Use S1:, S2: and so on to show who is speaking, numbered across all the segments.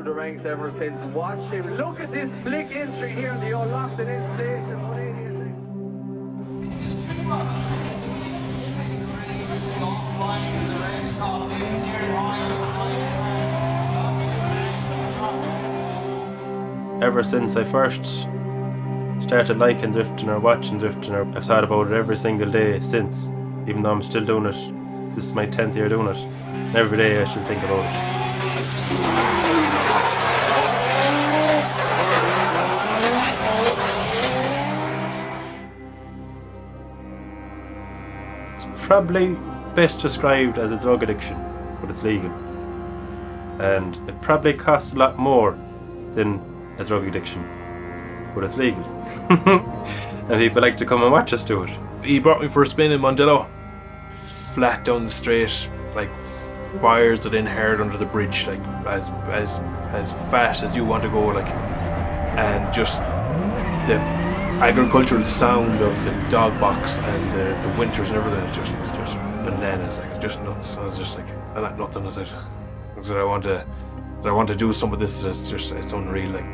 S1: the ranks ever since. Watch him. Look at this flick entry here in the old Lockton installation.
S2: Ever since I first started liking drifting or watching drifting, I've thought about it every single day since, even though I'm still doing it. This is my 10th year doing it. And every day I should think about it. It's probably best described as a drug addiction, but it's legal. And it probably costs a lot more than a drug addiction, but it's legal. And people like to come and watch us do it.
S3: He brought me for a spin in Mondello. Flat down the straight, like fires it in hard under the bridge, like as fast as you want to go, like, and just the agricultural sound of the dog box and the winters and everything. It was just bananas. Like, it's just nuts. I was just like, I like nothing is it. I want to do some of this. It's unreal. Like.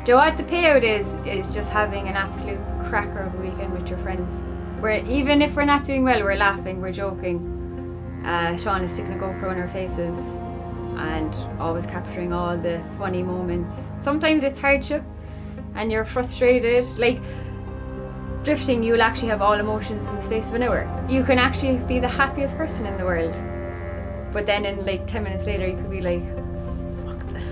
S4: Do you know what the payout is just having an absolute cracker of a weekend with your friends. Where even if we're not doing well, we're laughing, we're joking. Sean is sticking a GoPro in our faces and always capturing all the funny moments. Sometimes it's hardship and you're frustrated. Like drifting, you'll actually have all emotions in the space of an hour. You can actually be the happiest person in the world. But then in like 10 minutes later, you could be like, fuck this.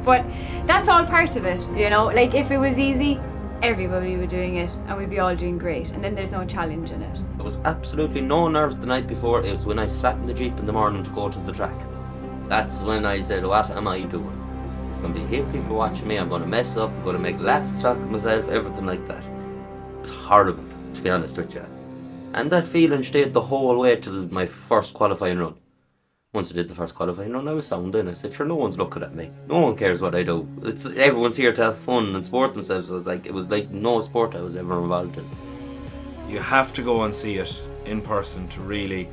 S4: But that's all part of it, you know? Like if it was easy, everybody would be doing it and we'd be all doing great, and then there's no challenge in it.
S5: There was absolutely no nerves the night before. It was when I sat in the Jeep in the morning to go to the track. That's when I said, what am I doing? It's going to be here, people watching me, I'm going to mess up, I'm going to make laughs at myself, everything like that. It was horrible, to be honest with you. And that feeling stayed the whole way till my first qualifying run. Once I did the first qualifying run, I was sound in. I said, sure, no one's looking at me. No one cares what I do. Everyone's here to have fun and sport themselves. It was like no sport I was ever involved in.
S6: You have to go and see it in person to really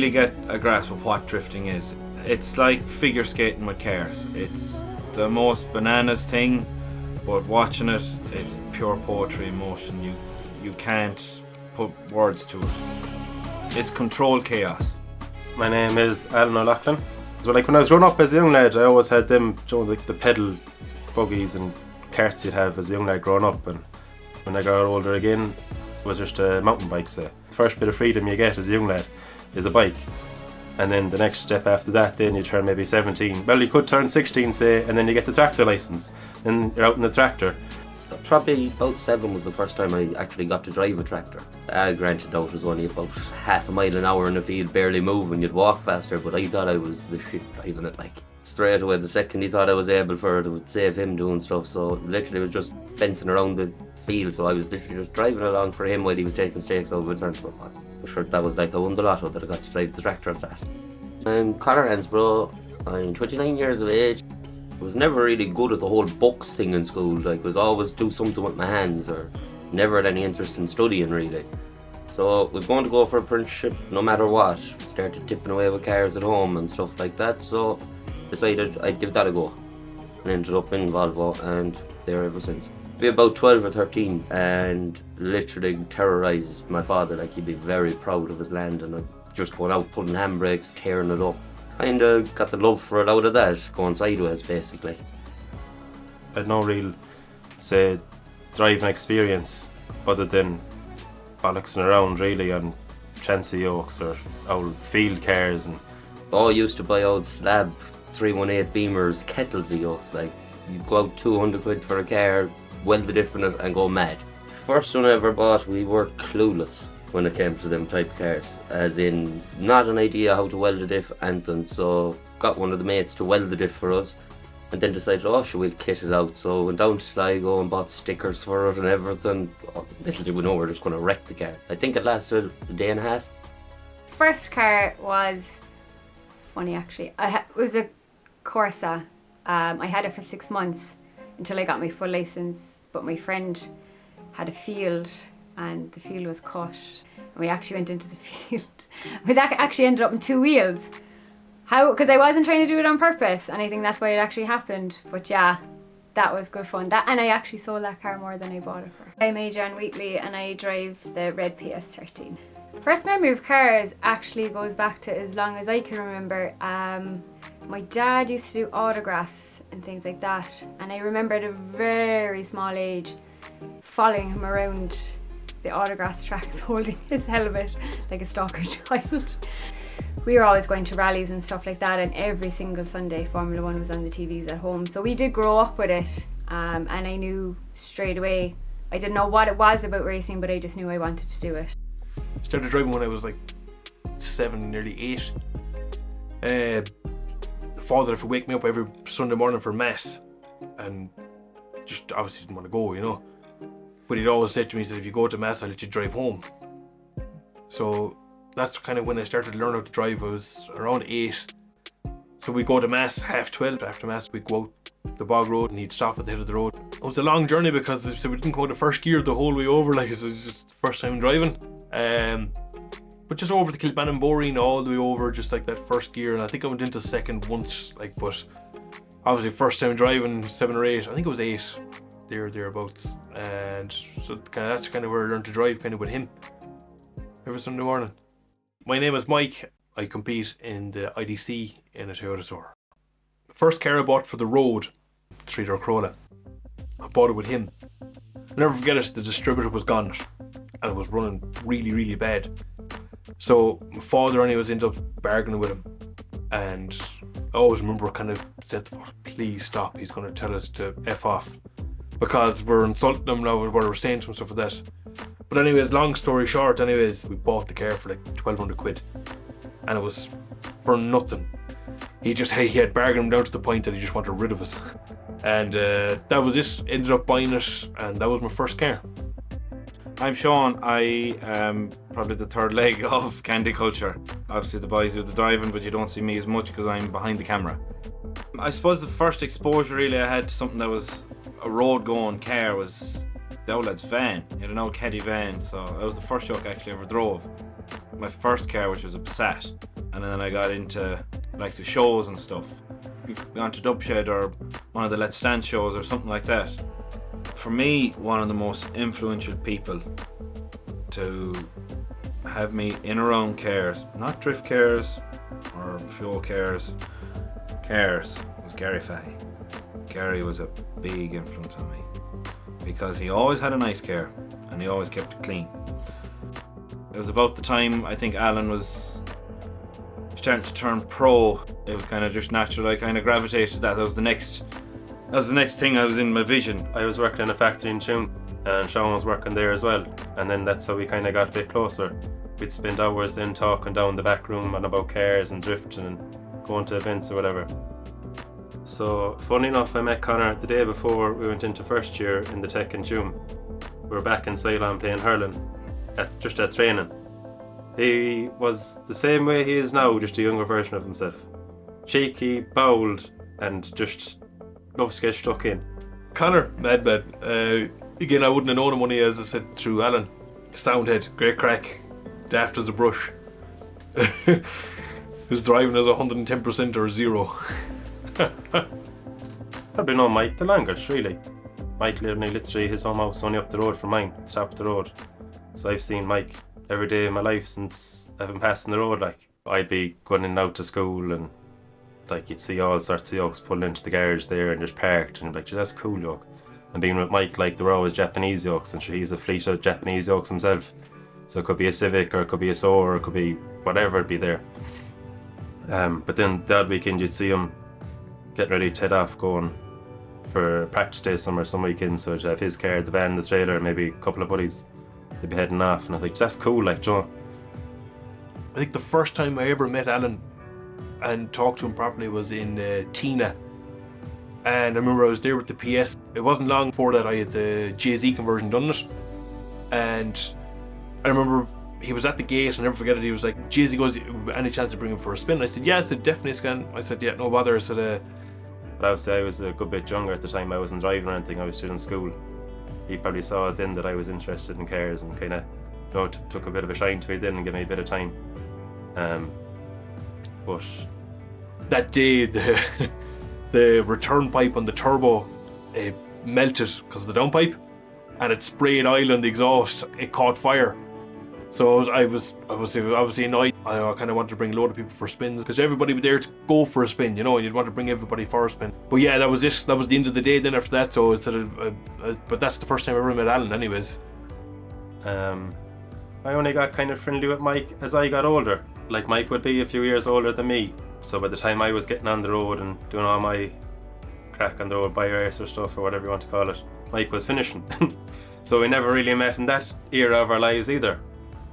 S6: get a grasp of what drifting is. It's like figure skating with cars. It's the most bananas thing, but watching it, it's pure poetry in motion. You can't put words to it. It's controlled chaos.
S2: My name is Alan O'Loughlin. So like when I was growing up as a young lad, I always had them, you know, like the pedal buggies and carts you'd have as a young lad growing up. And when I got older again, it was just a mountain bike. So the first bit of freedom you get as a young lad is a bike. And then the next step after that, then you turn maybe 17. Well, you could turn 16, say, and then you get the tractor license. Then you're out in the tractor.
S5: Probably about 7 was the first time I actually got to drive a tractor. Granted, that was only about half a mile an hour in the field, barely moving. You'd walk faster, but I thought I was the shit driving it. Like straight away, the second he thought I was able for it, it would save him doing stuff. So literally, it was just fencing around the field. So I was literally just driving along for him while he was taking stakes over the transport box. For sure, that was like I won the lotto that I got to drive the tractor at last. I'm Coreire Hansbro. I'm 29 years of age. I was never really good at the whole books thing in school. Like, I was always do something with my hands, or never had any interest in studying really. So I was going to go for apprenticeship no matter what. Started tipping away with cars at home and stuff like that. So decided I'd give that a go. And ended up in Volvo and there ever since. Be about 12 or 13 and literally terrorised my father. Like, he'd be very proud of his land, and I'd just going out putting handbrakes, tearing it up. Kinda got the love for it out of that, going sideways basically.
S2: I had no real, say, driving experience other than bollocksing around really on chancy yokes or old field cars. And
S5: I used to buy old slab 318 Beamers, kettles of yokes. Like, you'd go out 200 quid for a car, weld the diff in it and go mad. First one I ever bought, we were clueless when it came to them type of cars, as in not an idea how to weld a diff, anything. So got one of the mates to weld the diff for us, and then decided, oh, sure, we'll kit it out. So went down to Sligo and bought stickers for it and everything. Little did we know we were just going to wreck the car. I think it lasted a day and a half.
S4: First car was funny actually. It was a Corsa. I had it for 6 months until I got my full license, but my friend had a field and the field was cut, and we actually went into the field. We actually ended up in 2 wheels, how, because I wasn't trying to do it on purpose, and I think that's why it actually happened. But yeah, that was good fun. And I actually sold that car more than I bought it for. I'm Jan Wheatley and I drive the red PS13. First memory of cars actually goes back to as long as I can remember. My dad used to do Autograss and things like that, and I remember at a very small age following him around the Autograss tracks holding his helmet like a stalker child. We were always going to rallies and stuff like that, and every single Sunday Formula 1 was on the TVs at home. So we did grow up with it, and I knew straight away. I didn't know what it was about racing, but I just knew I wanted to do it.
S3: Started driving when I was like 7, nearly 8. Father would wake me up every Sunday morning for mass, and just obviously didn't want to go, you know. But he'd always said to me, he said, if you go to mass, I'll let you drive home. So that's kind of when I started to learn how to drive. I was around 8. So we'd go to mass 12:30. After mass, we'd go out the bog road and he'd stop at the head of the road. It was a long journey because so we didn't go to first gear the whole way over, like it was just first time driving. But just over the Kilflynn Boreen all the way over, just like that first gear. And I think I went into second once, like, but obviously first time driving 7 or 8. I think it was 8, thereabouts. And so that's kind of where I learned to drive, kind of with him every Sunday morning. My name is Mike. I compete in the IDC in a Toyota store. The first car I bought for the road, 3-door Corolla. I bought it with him. I'll never forget it, the distributor was gone and it was running really, really bad. So my father anyways ended up bargaining with him, and I always remember kind of said to him, please stop, he's going to tell us to F off, because we're insulting him now with what we're saying to him, stuff like that. But anyways, long story short, anyways, we bought the car for like 1,200 quid, and it was for nothing. He had bargained him down to the point that he just wanted rid of us. And that was it, ended up buying it, and that was my first car.
S6: I'm Sean. I am probably the third leg of Candy Culture. Obviously the boys do the driving, but you don't see me as much because I'm behind the camera. I suppose the first exposure really I had to something that was a road going car was the old lad's van. He had an old caddy van, so that was the first yoke I actually ever drove. My first car, which was a Passat, and then I got into like the shows and stuff. Gone to Dubshed or one of the Let's Dance shows or something like that. For me, one of the most influential people to have me in around cars, not drift cars or show cars, was Gary Fahey. Gary was a big influence on me because he always had a nice car and he always kept it clean. It was about the time I think Alan was starting to turn pro. It was kind of just natural. I kind of gravitated to that. That was the next thing I was in my vision.
S2: I was working in a factory in Tuam, and Sean was working there as well, and then that's how we kind of got a bit closer. We'd spend hours then talking down the back room and about cars and drifting and going to events or whatever. So funny enough, I met Connor the day before we went into first year in the tech in Tuam. We were back in Ceylon playing hurling, just at training. He was the same way he is now, just a younger version of himself. Cheeky, bold, and just loves to get stuck in.
S3: Connor, mad. Again, I wouldn't have known him only, as I said, through Alan. Soundhead, great crack, daft as a brush. His driving is 110% or 0.
S2: I've been on Mike the longest, really. Mike literally his home house only up the road from mine, the top of the road. So I've seen Mike every day of my life since I've been passing the road. Like, I'd be going in and out to school, and like you'd see all sorts of yokes pulling into the garage there and just parked, and like, that's a cool yoke. And being with Mike, like, they were always Japanese yokes, and sure, he's a fleet of Japanese yokes himself. So it could be a Civic, or it could be a Soar, or it could be whatever it'd be there. But then the odd weekend you'd see him getting ready to head off, going for practice day some weekends, so he'd have his car, the van, the trailer, maybe a couple of buddies. They'd be heading off, and I was like, that's cool, like, Joe.
S3: I think the first time I ever met Alan and talked to him properly was in Tina. And I remember I was there with the PS. It wasn't long before that I had the JZ conversion done it. And I remember he was at the gate, and I never forget it, he was like, JZ goes, any chance to bring him for a spin? I said, yeah, I said, definitely scan. I said, yeah, no bother. I said,
S2: But obviously I was a good bit younger at the time. I wasn't driving or anything, I was still in school. He probably saw then that I was interested in cars and kind of, you know, took a bit of a shine to me then and gave me a bit of time. But
S3: That day, the return pipe on the turbo melted because of the downpipe, and it sprayed oil on the exhaust. It caught fire. So I was obviously annoyed. I kind of wanted to bring a load of people for spins because everybody was there to go for a spin, you know, and you'd want to bring everybody for a spin. But yeah, that was it. That was the end of the day then after that. So it's but that's the first time I ever met Alan anyways.
S2: I only got kind of friendly with Mike as I got older. Like, Mike would be a few years older than me. So by the time I was getting on the road and doing all my crack on the road, bi-racer stuff or whatever you want to call it, Mike was finishing. So we never really met in that era of our lives either.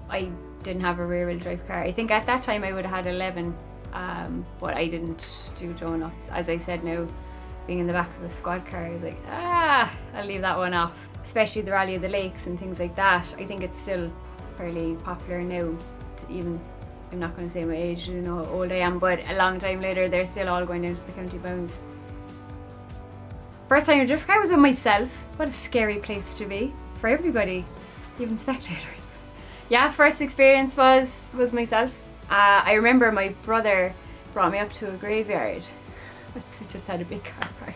S4: I didn't have a rear-wheel drive car. I think at that time I would have had 11, but I didn't do donuts. As I said now, being in the back of a squad car, I was like, I'll leave that one off. Especially the Rally of the Lakes and things like that. I think it's still fairly popular now. Even, I'm not going to say my age, you know how old I am, but a long time later they're still all going down to the county bounds. First time in a drift car was with myself. What a scary place to be for everybody, even spectators. Yeah, first experience was myself. I remember my brother brought me up to a graveyard. It just had a big car park.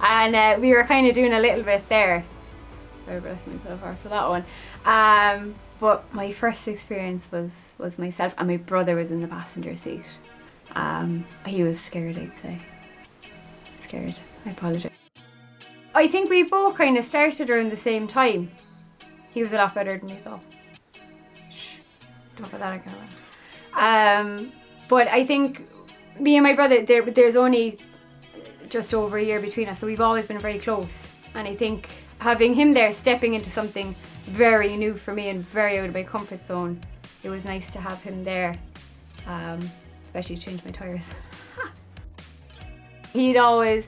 S4: And we were kind of doing a little bit there. I bless myself for that one. But my first experience was myself, and my brother was in the passenger seat. He was scared, I'd say. Scared. I apologise. I think we both kind of started around the same time. He was a lot better than me though. Don't put that on camera. But I think me and my brother, there's only just over a year between us, so we've always been very close. And I think having him there, stepping into something very new for me and very out of my comfort zone, it was nice to have him there, especially to change my tyres. He'd always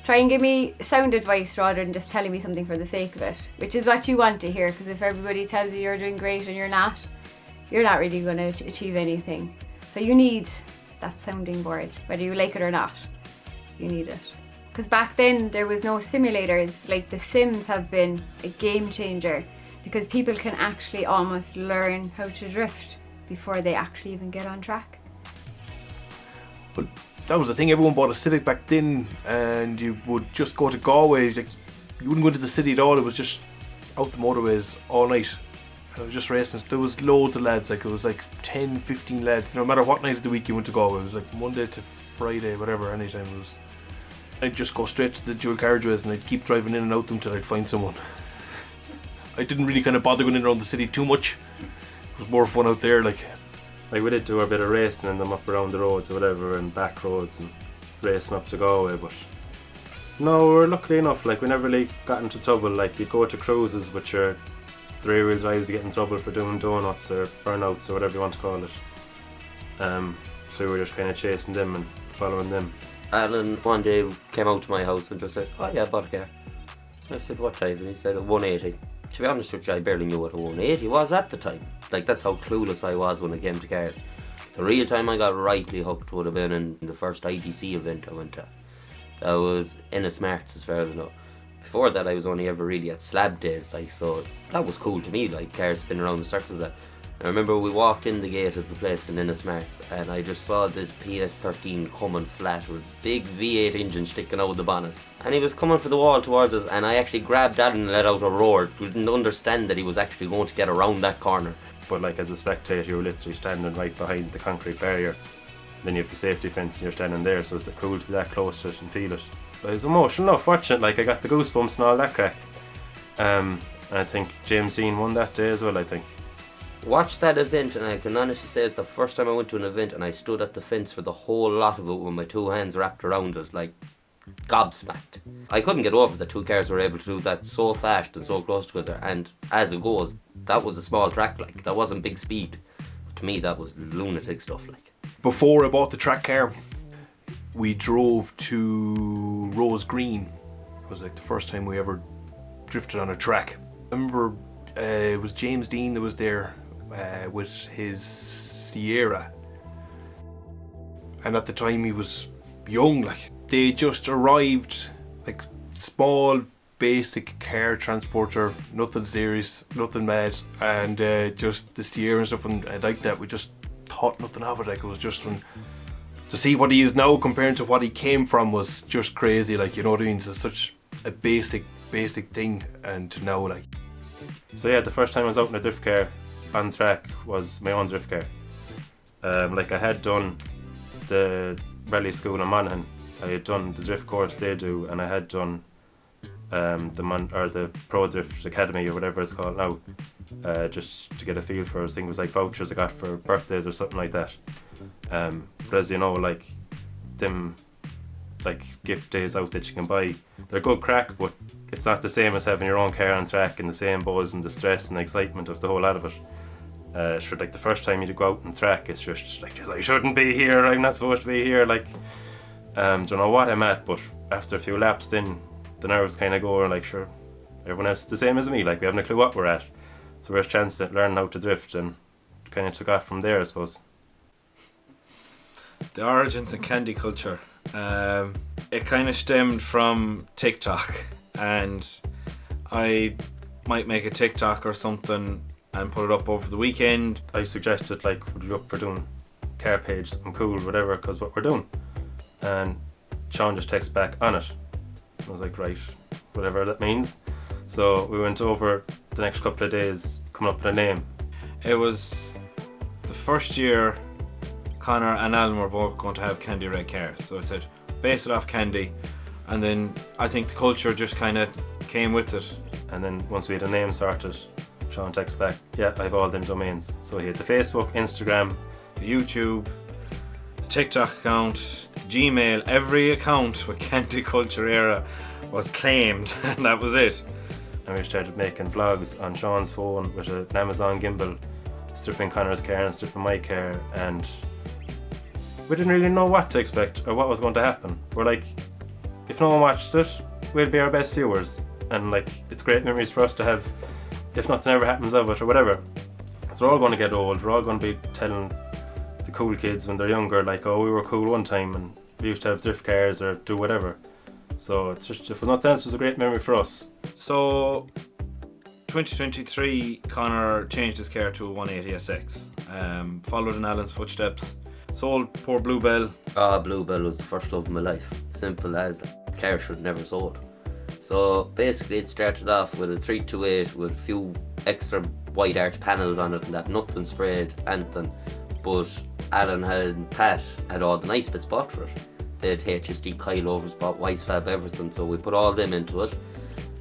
S4: try and give me sound advice rather than just telling me something for the sake of it, which is what you want to hear, because if everybody tells you you're doing great and you're not really going to achieve anything. So you need that sounding board, whether you like it or not. You need it. Because back then there was no simulators. Like, the Sims have been a game changer because people can actually almost learn how to drift before they actually even get on track.
S3: But that was the thing, everyone bought a Civic back then, and you would just go to Galway. Like, you wouldn't go into the city at all, it was just out the motorways all night. I was just racing. There was loads of lads, like it was like 10, 15 lads. No matter what night of the week you went to Galway, it was like Monday to Friday, whatever, anytime it was. I'd just go straight to the dual carriageways and I'd keep driving in and out them till I'd find someone. I didn't really kind of bother going in around the city too much. It was more fun out there, like.
S2: Like, we did do a bit of racing and them up around the roads or whatever, and back roads and racing up to Galway, but no, we were lucky enough, like, we never really got into trouble. Like, you'd go to cruises, but the rear-wheel drives get in trouble for doing donuts or burnouts or whatever you want to call it. So we were just kind of chasing them and following them.
S5: Alan one day came out to my house and just said, "Oh yeah, I bought a car." I said, "What type?" And he said, "A 180. To be honest with you, I barely knew what a 180 was at the time. Like, that's how clueless I was when it came to cars. The real time I got rightly hooked would have been in the first IDC event I went to. That was DeaneMSport, as far as I know. Before that, I was only ever really at slab days, like, so that was cool to me, like cars spinning around in circles. That I remember we walked in the gate of the place in DeaneMSport, and I just saw this PS13 coming flat with a big V8 engine sticking out of the bonnet. And he was coming for the wall towards us, and I actually grabbed Alan and let out a roar. Didn't understand that he was actually going to get around that corner.
S2: But like, as a spectator, you were literally standing right behind the concrete barrier. Then you have the safety fence and you're standing there, so it's cool to be that close to it and feel it. But it was emotional enough watching it, like, I got the goosebumps and all that crack. And I think James Deane won that day as well, I think.
S5: Watched that event, and I can honestly say it's the first time I went to an event and I stood at the fence for the whole lot of it with my two hands wrapped around it, like gobsmacked. I couldn't get over that two cars were able to do that so fast and so close to each other, and as it goes, that was a small track, like, that wasn't big speed. But to me, that was lunatic stuff, like.
S3: Before I bought the track car, we drove to Rose Green. It was like the first time we ever drifted on a track. I remember it was James Deane that was there with his Eire, and at the time he was young, like. They just arrived, like, small basic car transporter, nothing serious, nothing mad, and just the Eire and stuff, and I liked that. We just thought nothing of it, like, it was just when to see what he is now compared to what he came from was just crazy. Like, you know what I mean? It's such a basic thing, and to now, like.
S2: So yeah, the first time I was out in a drift car on track was my own drift car. Like I had done the rally school in Monaghan, I had done the drift course they do, and I had done the Pro Drift Academy or whatever it's called now, just to get a feel for it. I think it was like vouchers I got for birthdays or something like that. But as you know, like them like gift days out that you can buy, they're good crack, but it's not the same as having your own car on track and the same buzz and the stress and the excitement of the whole lot of it. Sure, like the first time you go out on track, it's just like, I shouldn't be here, I'm not supposed to be here, like don't know what I'm at. But after a few laps then the nerves kind of go, and like, sure, everyone else is the same as me, like we haven't a clue what we're at, so we're a chance to learn how to drift, and kind of took off from there, I suppose.
S6: The origins of candy culture, it kind of stemmed from TikTok, and I might make a TikTok or something and put it up over the weekend.
S2: I suggested, like, would you be up for doing car page, I'm cool, whatever, because what we're doing. And Sean just texts back on it. I was like, right, whatever that means. So we went over the next couple of days coming up with a name.
S6: It was the first year Connor and Alan were both going to have candy red cars, so I said base it off candy, and then I think the culture just kind of came with it.
S2: And then once we had a name sorted, Sean texts back, yeah, I have all them domains. So he had the Facebook, Instagram,
S6: the YouTube, the TikTok account, the Gmail, every account with Candy Culture Eire was claimed, and that was it.
S2: And we started making vlogs on Sean's phone with an Amazon gimbal, stripping Connor's car and stripping my car, and we didn't really know what to expect or what was going to happen. We're like, if no one watched it, we'll be our best viewers, and like, it's great memories for us to have if nothing ever happens of it or whatever. So we're all going to get old, we're all going to be telling the cool kids when they're younger, like, oh, we were cool one time and we used to have drift cars or do whatever. So it's just, if nothing else, it was a great memory for us.
S6: So 2023, Connor changed his car to a 180SX, followed in Alan's footsteps, sold poor Bluebell.
S5: Bluebell was the first love of my life. Simple as that. The car should never sold. So basically it started off with a 328 with a few extra wide arch panels on it and that, nothing sprayed, anything. But Alan and Pat had all the nice bits bought for it. They had HSD coilovers, bought Wisefab, everything, so we put all them into it.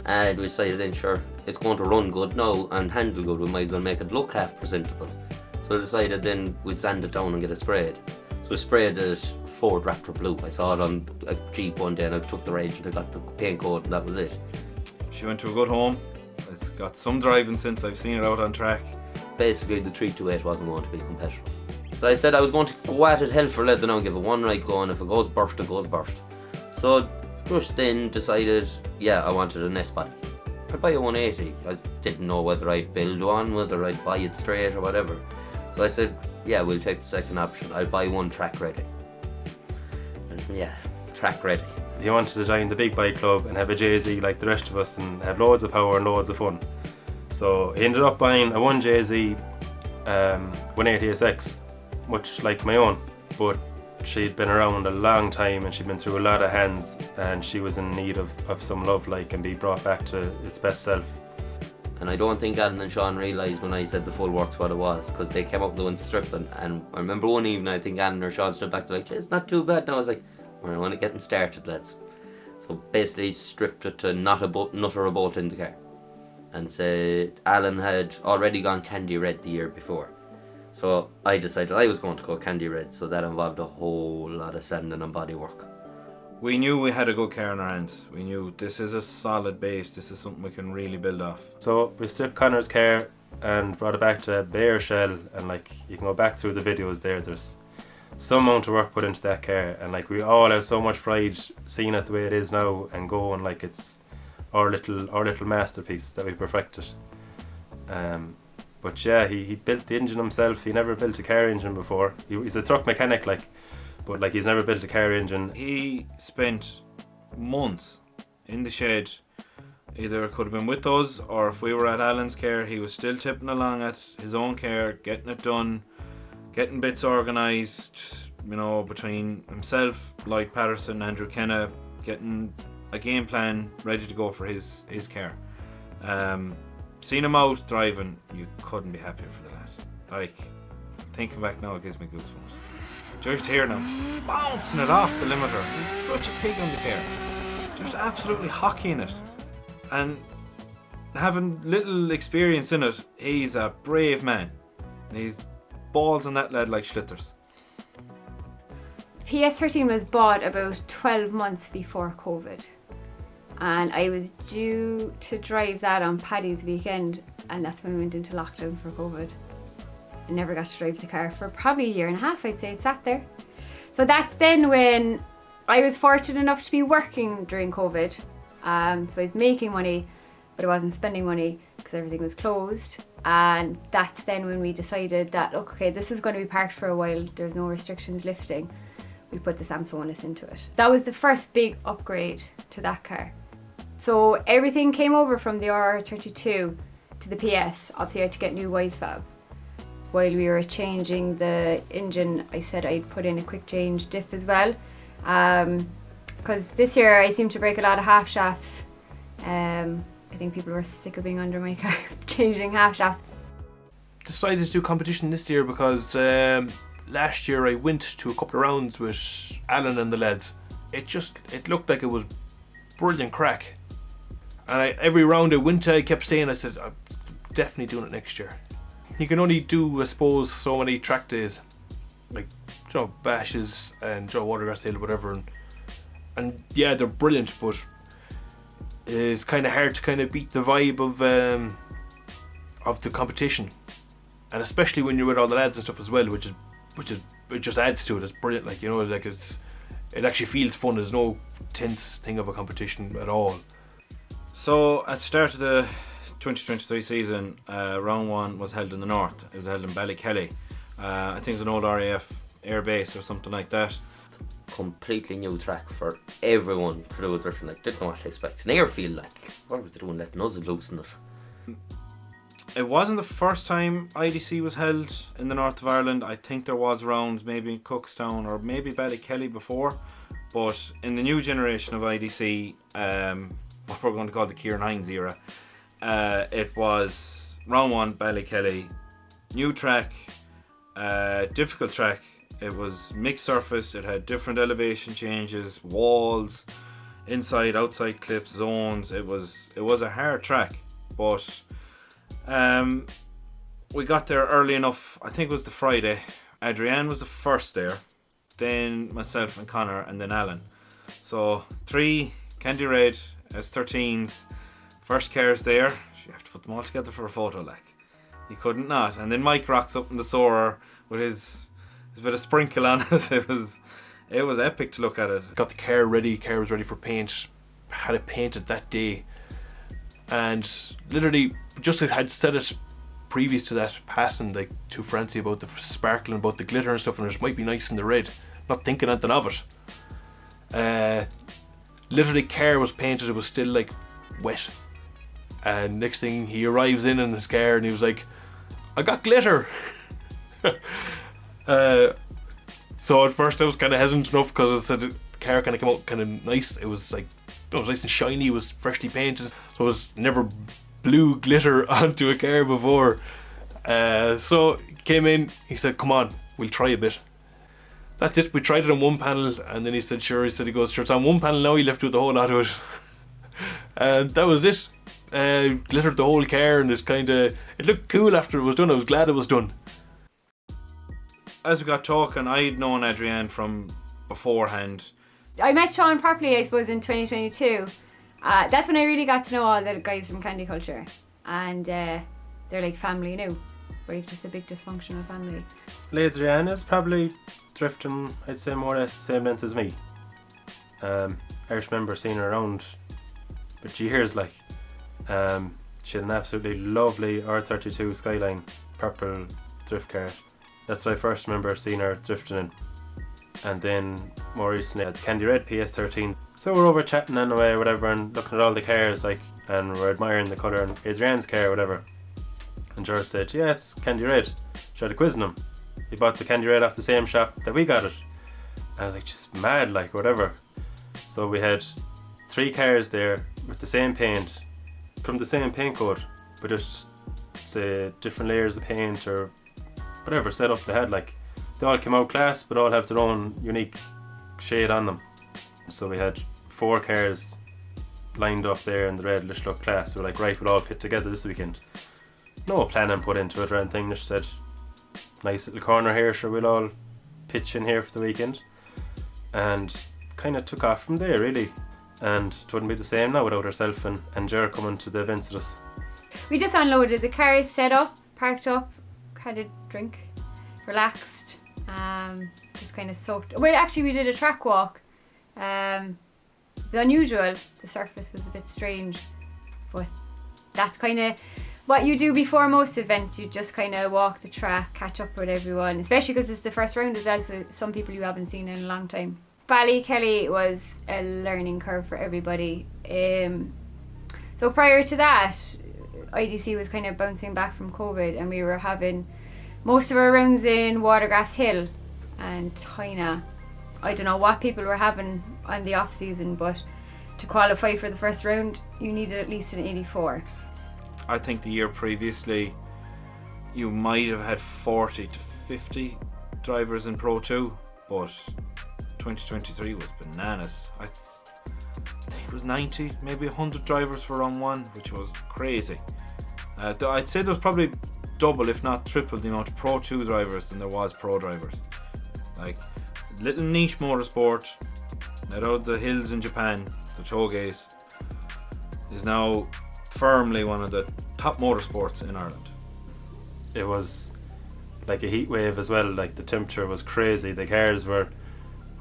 S5: And we decided then, sure, it's going to run good now and handle good, we might as well make it look half presentable. So we decided then we'd sand it down and get it sprayed. So we sprayed it Ford Raptor Blue. I saw it on a Jeep one day and I took the range and I got the paint code and that was it.
S6: She went to a good home. It's got some driving since I've seen it out on track.
S5: Basically the 328 wasn't going to be competitive. So I said I was going to go at it hell for leather now and give it one right go, and if it goes burst, it goes burst. So just then decided, yeah, I wanted an S body. I'd buy a 180. I didn't know whether I'd build one, whether I'd buy it straight or whatever. So I said, yeah, we'll take the second option. I'll buy one track ready. And yeah, track ready.
S2: He wanted to join the big bike club and have a JZ like the rest of us and have loads of power and loads of fun. So he ended up buying a 1JZ 180SX, much like my own, but she'd been around a long time and she'd been through a lot of hands, and she was in need of some love, like, and be brought back to its best self.
S5: And I don't think Alan and Sean realised when I said the full works what it was, because they came up doing stripping, and I remember one evening I think Alan or Sean stood back, they're like, it's not too bad. And I was like, we're only getting started, lads. So basically stripped it to not a bolt in the car, and said Alan had already gone candy red the year before. So I decided I was going to go candy red, so that involved a whole lot of sanding and body work.
S6: We knew we had a good car in our hands. We knew this is a solid base, this is something we can really build off.
S2: So we stripped Connor's car and brought it back to a bare shell, and like, you can go back through the videos there, there's some amount of work put into that car, and like, we all have so much pride seeing it the way it is now and going like it's our little masterpiece that we perfected. But yeah, he built the engine himself. He never built a car engine before. He's a truck mechanic, like, but like, he's never built a car engine.
S6: He spent months in the shed. Either it could have been with us, or if we were at Alan's car, he was still tipping along at his own car, getting it done, getting bits organised, you know, between himself, Lloyd Patterson, Andrew Kenna, getting a game plan ready to go for his car. Seeing him out driving, you couldn't be happier for the lad. Like, thinking back now, it gives me goosebumps. Just hear him bouncing it off the limiter. He's such a pig on the car. Just absolutely hockeying it. And having little experience in it, he's a brave man. And he's balls on that lad like schlitters.
S4: PS13 was bought about 12 months before COVID. And I was due to drive that on Paddy's weekend, and that's when we went into lockdown for COVID. I never got to drive the car for probably a year and a half, I'd say. It sat there. So that's then when I was fortunate enough to be working during COVID. So I was making money, but I wasn't spending money because everything was closed. And that's then when we decided that, okay, this is going to be parked for a while. There's no restrictions lifting. We put the Samsonus into it. That was the first big upgrade to that car. So everything came over from the R32 to the PS. Obviously I had to get new Wisefab. While we were changing the engine, I said I'd put in a quick change diff as well. Because this year I seem to break a lot of half shafts. I think people were sick of being under my car changing half shafts.
S3: Decided to do competition this year because last year I went to a couple of rounds with Alan and the lads. It looked like it was brilliant crack. And every round I went to, I kept saying, I said, I'm definitely doing it next year. You can only do, I suppose, so many track days, like, you know, bashes and, you know, Watergrass Hill, whatever, and yeah, they're brilliant, but it's kind of hard to kind of beat the vibe of the competition, and especially when you're with all the lads and stuff as well, which it just adds to it. It's brilliant, like, you know, like it actually feels fun. There's no tense thing of a competition at all.
S6: So at the start of the 2023 season, round one was held in the north. It was held in Ballykelly. I think it's an old RAF air base or something like that.
S5: Completely new track for everyone for the drifting. Like, didn't know what to expect. An airfield, like, what was they doing, letting us loose in it?
S6: It wasn't the first time IDC was held in the north of Ireland. I think there was rounds maybe in Cookstown or maybe Ballykelly before, but in the new generation of IDC, what we're going to call the Kieran Hines era, it was round one, Ballykelly, new track, difficult track. It was mixed surface. It had different elevation changes, walls, inside, outside clips, zones. It was a hard track, but we got there early enough. I think it was the Friday. Adrienne was the first there, then myself and Connor, and then Alan. So 3 Candy Red S13s, first cars there. You have to put them all together for a photo, like. You couldn't not. And then Mike rocks up in the Soarer with his bit of sprinkle on it. It was epic to look at it.
S3: Got the car ready. Car was ready for paint. Had it painted that day, and literally just had said it previous to that, passing like to Francie about the sparkling, about the glitter and stuff, and it might be nice in the red. Not thinking anything of it. Literally, car was painted. It was still like wet. And next thing, he arrives in his car and he was like, "I got glitter." So at first I was kind of hesitant enough because I said the car kind of came out kind of nice. It was nice and shiny. It was freshly painted, so it was never blew glitter onto a car before. So he came in. He said, "Come on, we'll try a bit." That's it. We tried it on one panel, and then he said, "Sure." He said, "He goes, sure, it's on one panel now." He left with the whole lot of it, and that was it. Glittered the whole car, and it looked cool after it was done. I was glad it was done.
S6: As we got talking, I'd known Adrienne from beforehand.
S4: I met Sean properly, I suppose, in 2022. That's when I really got to know all the guys from Candy Culture, and they're like family now. We're just a big dysfunctional family.
S2: Adrienne is probably drifting, I'd say, more or less the same length as me. I just remember seeing her around for years, like. She had an absolutely lovely R32 Skyline purple drift car. That's what I first remember seeing her drifting in. And then more recently at the Candy Red PS13. So we're over chatting anyway, whatever, and looking at all the cars, like, and we're admiring the colour in Adrienne's car, whatever. And George said, "Yeah, it's Candy Red." Tried quizzing him. He bought the Candy Red off the same shop that we got it. I was like, just mad, like, whatever. So we had 3 cars there with the same paint, from the same paint code, but just, say, different layers of paint or whatever setup they had. Like, they all came out class, but all have their own unique shade on them. So we had 4 cars lined up there in the red Lishluk class. We're like, right, we'll all pit together this weekend. No planning put into it or anything. Just said, nice little corner here, sure, we'll all pitch in here for the weekend. And kind of took off from there, really. And it wouldn't be the same now without herself and Ger coming to the events with us.
S4: We just unloaded the cars, set up, parked up, had a drink, relaxed, just kind of soaked. Well, actually, we did a track walk. The unusual, the surface was a bit strange, but that's kind of what you do before most events. You just kind of walk the track, catch up with everyone, especially because it's the first round as well, so some people you haven't seen in a long time. Ballykelly was a learning curve for everybody. So prior to that, IDC was kind of bouncing back from COVID, and we were having most of our rounds in Watergrass Hill and Tyna. I don't know what people were having on the off season, but to qualify for the first round, you needed at least an 84.
S6: I think the year previously, you might have had 40 to 50 drivers in Pro 2, but 2023 was bananas. I think it was 90, maybe 100 drivers for round 1, which was crazy. I'd say there was probably double, if not triple, the amount of Pro 2 drivers than there was Pro drivers. Like, little niche motorsport out of the hills in Japan, the Chogeis, is now firmly one of the top motorsports in Ireland.
S2: It was like a heat wave as well. Like, the temperature was crazy. The cars were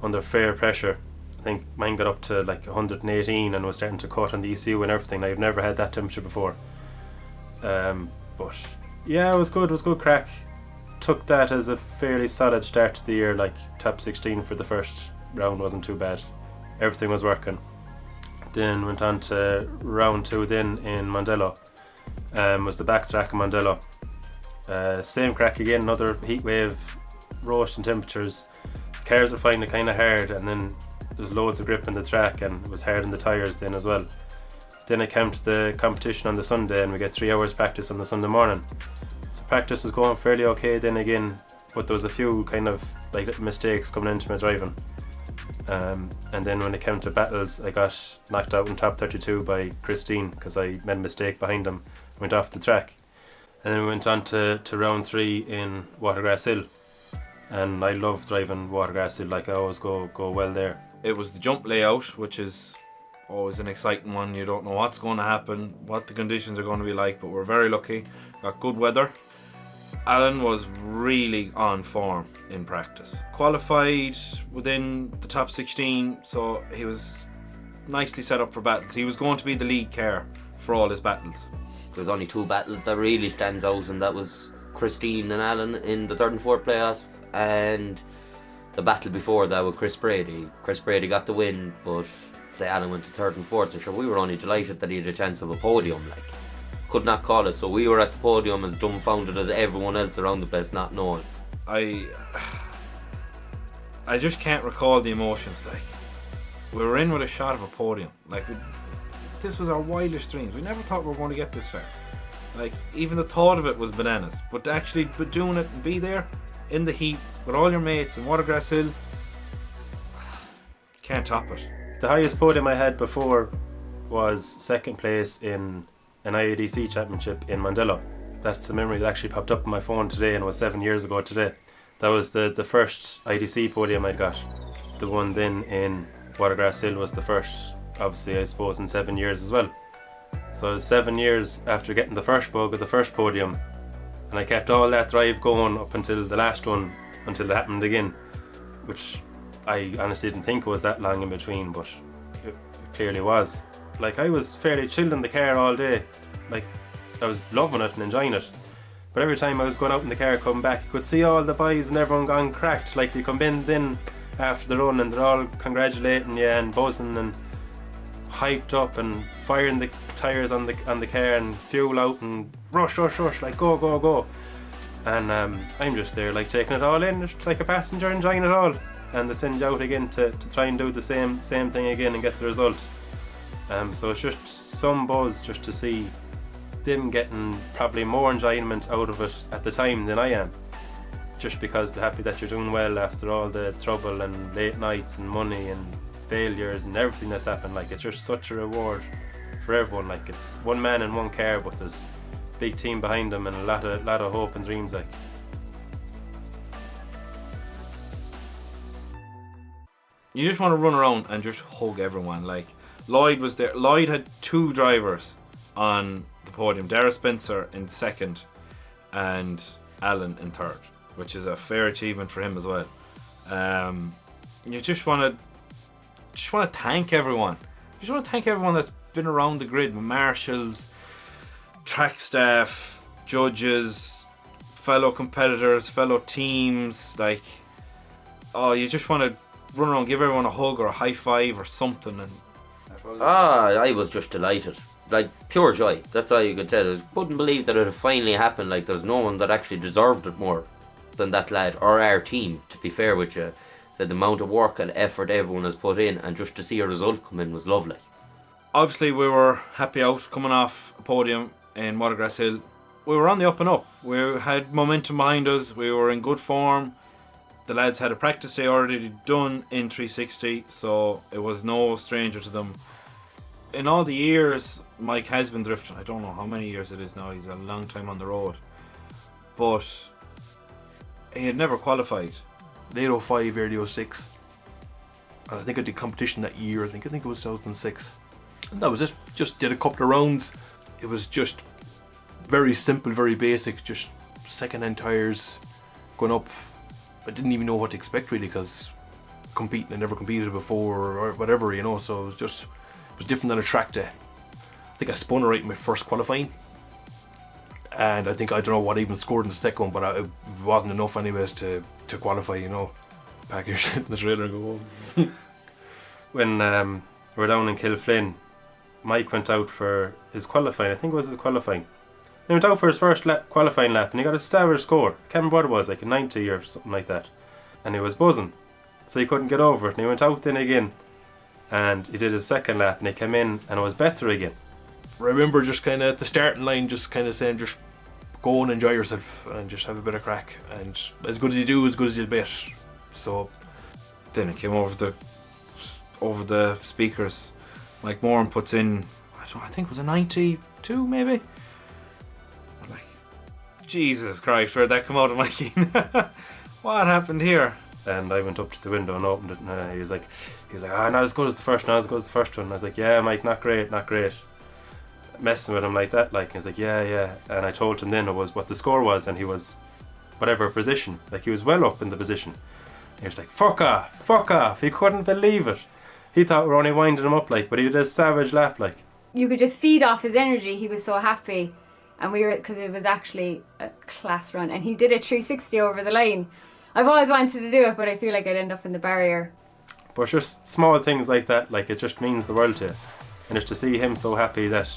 S2: under fair pressure. I think mine got up to like 118 and was starting to cut on the ECU and everything. I've never had that temperature before. But yeah, it was good. It was good crack. Took that as a fairly solid start to the year. Like, top 16 for the first round wasn't too bad. Everything was working. Then went on to round 2 then in Mondello. Was the backtrack in Mondello. Same crack again, another heat wave, roasting temperatures. Cars were finding it kind of hard, and then there was loads of grip in the track, and it was hard on the tyres then as well. Then it came to the competition on the Sunday, and we get 3 hours practice on the Sunday morning. So practice was going fairly okay then again, but there was a few kind of like little mistakes coming into my driving. And then when it came to battles, I got knocked out in top 32 by Christine because I made a mistake behind him, went off the track. And then we went on to round 3 in Watergrass Hill, and I love driving Watergrass Hill. Like, I always go well there.
S6: It was the jump layout, which is always an exciting one. You don't know what's going to happen, what the conditions are going to be like, but we're very lucky. Got good weather. Alan was really on form in practice. Qualified within the top 16, so he was nicely set up for battles. He was going to be the lead car for all his battles.
S5: There's only 2 battles that really stands out, and that was Christine and Alan in the 3rd and 4th playoffs, and the battle before that with Chris Brady. Chris Brady got the win, but Alan went to 3rd and 4th, and sure, we were only delighted that he had a chance of a podium. Like, could not call it, so we were at the podium as dumbfounded as everyone else around the place, not knowing.
S6: I just can't recall the emotions. Like, we were in with a shot of a podium. Like, this was our wildest dreams. We never thought we were going to get this far. Like, even the thought of it was bananas. But to actually be doing it and be there in the heat with all your mates in Watergrass Hill, can't top it.
S2: The highest podium I had before was 2nd place in an IADC championship in Mondello. That's the memory that actually popped up on my phone today, and it was 7 years ago today. That was the first IDC podium I got. The one then in Watergrass Hill was the first, obviously, I suppose, in 7 years as well. So 7 years after getting the first bug of the first podium, and I kept all that drive going up until the last one, until it happened again, which I honestly didn't think was that long in between, but it clearly was. Like, I was fairly chilled in the car all day. Like, I was loving it and enjoying it. But every time I was going out in the car coming back, you could see all the boys and everyone gone cracked. Like, you come in after the run and they're all congratulating you and buzzing and hyped up and firing the tyres on the car and fuel out and rush, like go. And I'm just there, like, taking it all in, just like a passenger, enjoying it all. and they send you out again to try and do the same thing again and get the result. So it's just some buzz just to see them getting probably more enjoyment out of it at the time than I am. Just because they're happy that you're doing well after all the trouble and late nights and money and failures and everything that's happened. Like, it's just such a reward for everyone. Like, it's one man in one car, but there's a big team behind them and a lot of hope and dreams. Like,
S6: you just want to run around and just hug everyone. Like, Lloyd was there. Lloyd had 2 drivers on the podium. Dara Spencer in 2nd and Alan in 3rd, which is a fair achievement for him as well. You just want to thank everyone. You just want to thank everyone that's been around the grid, marshals, track staff, judges, fellow competitors, fellow teams. Like, you just want to run around, give everyone a hug or a high five or something. And
S5: I was just delighted. Like, pure joy. That's all you could tell. I couldn't believe that it had finally happened. Like, there's no one that actually deserved it more than that lad, or our team, to be fair with you. So the amount of work and effort everyone has put in, and just to see a result come in was lovely.
S6: Obviously, we were happy out coming off a podium in Watergrass Hill. We were on the up and up. We had momentum behind us. We were in good form. The lads had a practice day already done in 360, so it was no stranger to them. In all the years Mike has been drifting, I don't know how many years it is now, he's a long time on the road, but he had never qualified.
S3: Late 05, early 06. And I think I did competition that year. I think it was 2006. And that was it. Just did a couple of rounds. It was just very simple, very basic. Just second-hand tyres, going up. I didn't even know what to expect really, because competing, I never competed before or whatever, you know. So it was different than a track day. I think I spun right in my first qualifying. And I don't know what I even scored in the second one, but it wasn't enough anyways to qualify, you know. Pack your shit in the trailer and go home.
S2: when we were down in Kilflynn, Mike went out for his qualifying. I think it was his qualifying. He went out for his first qualifying lap and he got a savage score. I can't remember what it was, like a 90 or something like that. And he was buzzing, so he couldn't get over it. And he went out then again and he did his second lap and he came in and it was better again.
S3: I remember just kind of at the starting line just kind of saying, just go and enjoy yourself and just have a bit of crack, and as good as you do, as good as you'll bet. So
S6: then it came over the speakers. Mike Moran puts in, I think it was a 92 maybe. I'm like, Jesus Christ, where'd that come out of Mikey? What happened here?
S2: And I went up to the window and opened it, and he was like, not as good as the first one, not as good as the first one. And I was like, yeah, Mike, not great. Messing with him like that, like, he was like, yeah. And I told him then it was what the score was, and he was whatever position, like he was well up in the position. He was like, fuck off. He couldn't believe it. He thought we were only winding him up, like, but he did a savage lap, like.
S4: You could just feed off his energy. He was so happy, and because it was actually a class run, and he did a 360 over the line. I've always wanted to do it, but I feel like I'd end up in the barrier.
S2: But just small things like that, like, it just means the world to you. And just to see him so happy that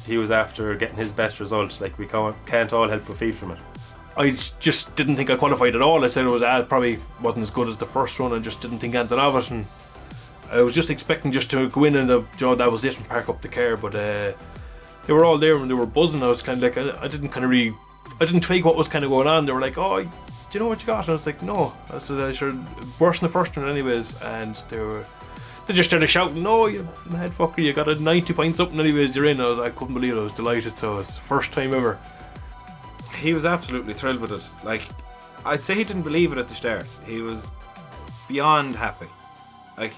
S2: he was after getting his best result, like, we can't all help but feed from it.
S3: I just didn't think I qualified at all. I said it was probably wasn't as good as the first one. I just didn't think anything of it, and I was just expecting just to go in and that was it and park up the car. But they were all there and they were buzzing. I was kind of like, I didn't twig what was kind of going on. They were like, oh, do you know what you got? And I was like, no. I said, I should worse than the first one anyways. And they just started shouting, no, you mad fucker, you got a 90 point something anyways, you're in. I couldn't believe it. I was delighted. So it's the first time ever.
S6: He was absolutely thrilled with it. Like, I'd say he didn't believe it at the start. He was beyond happy. Like,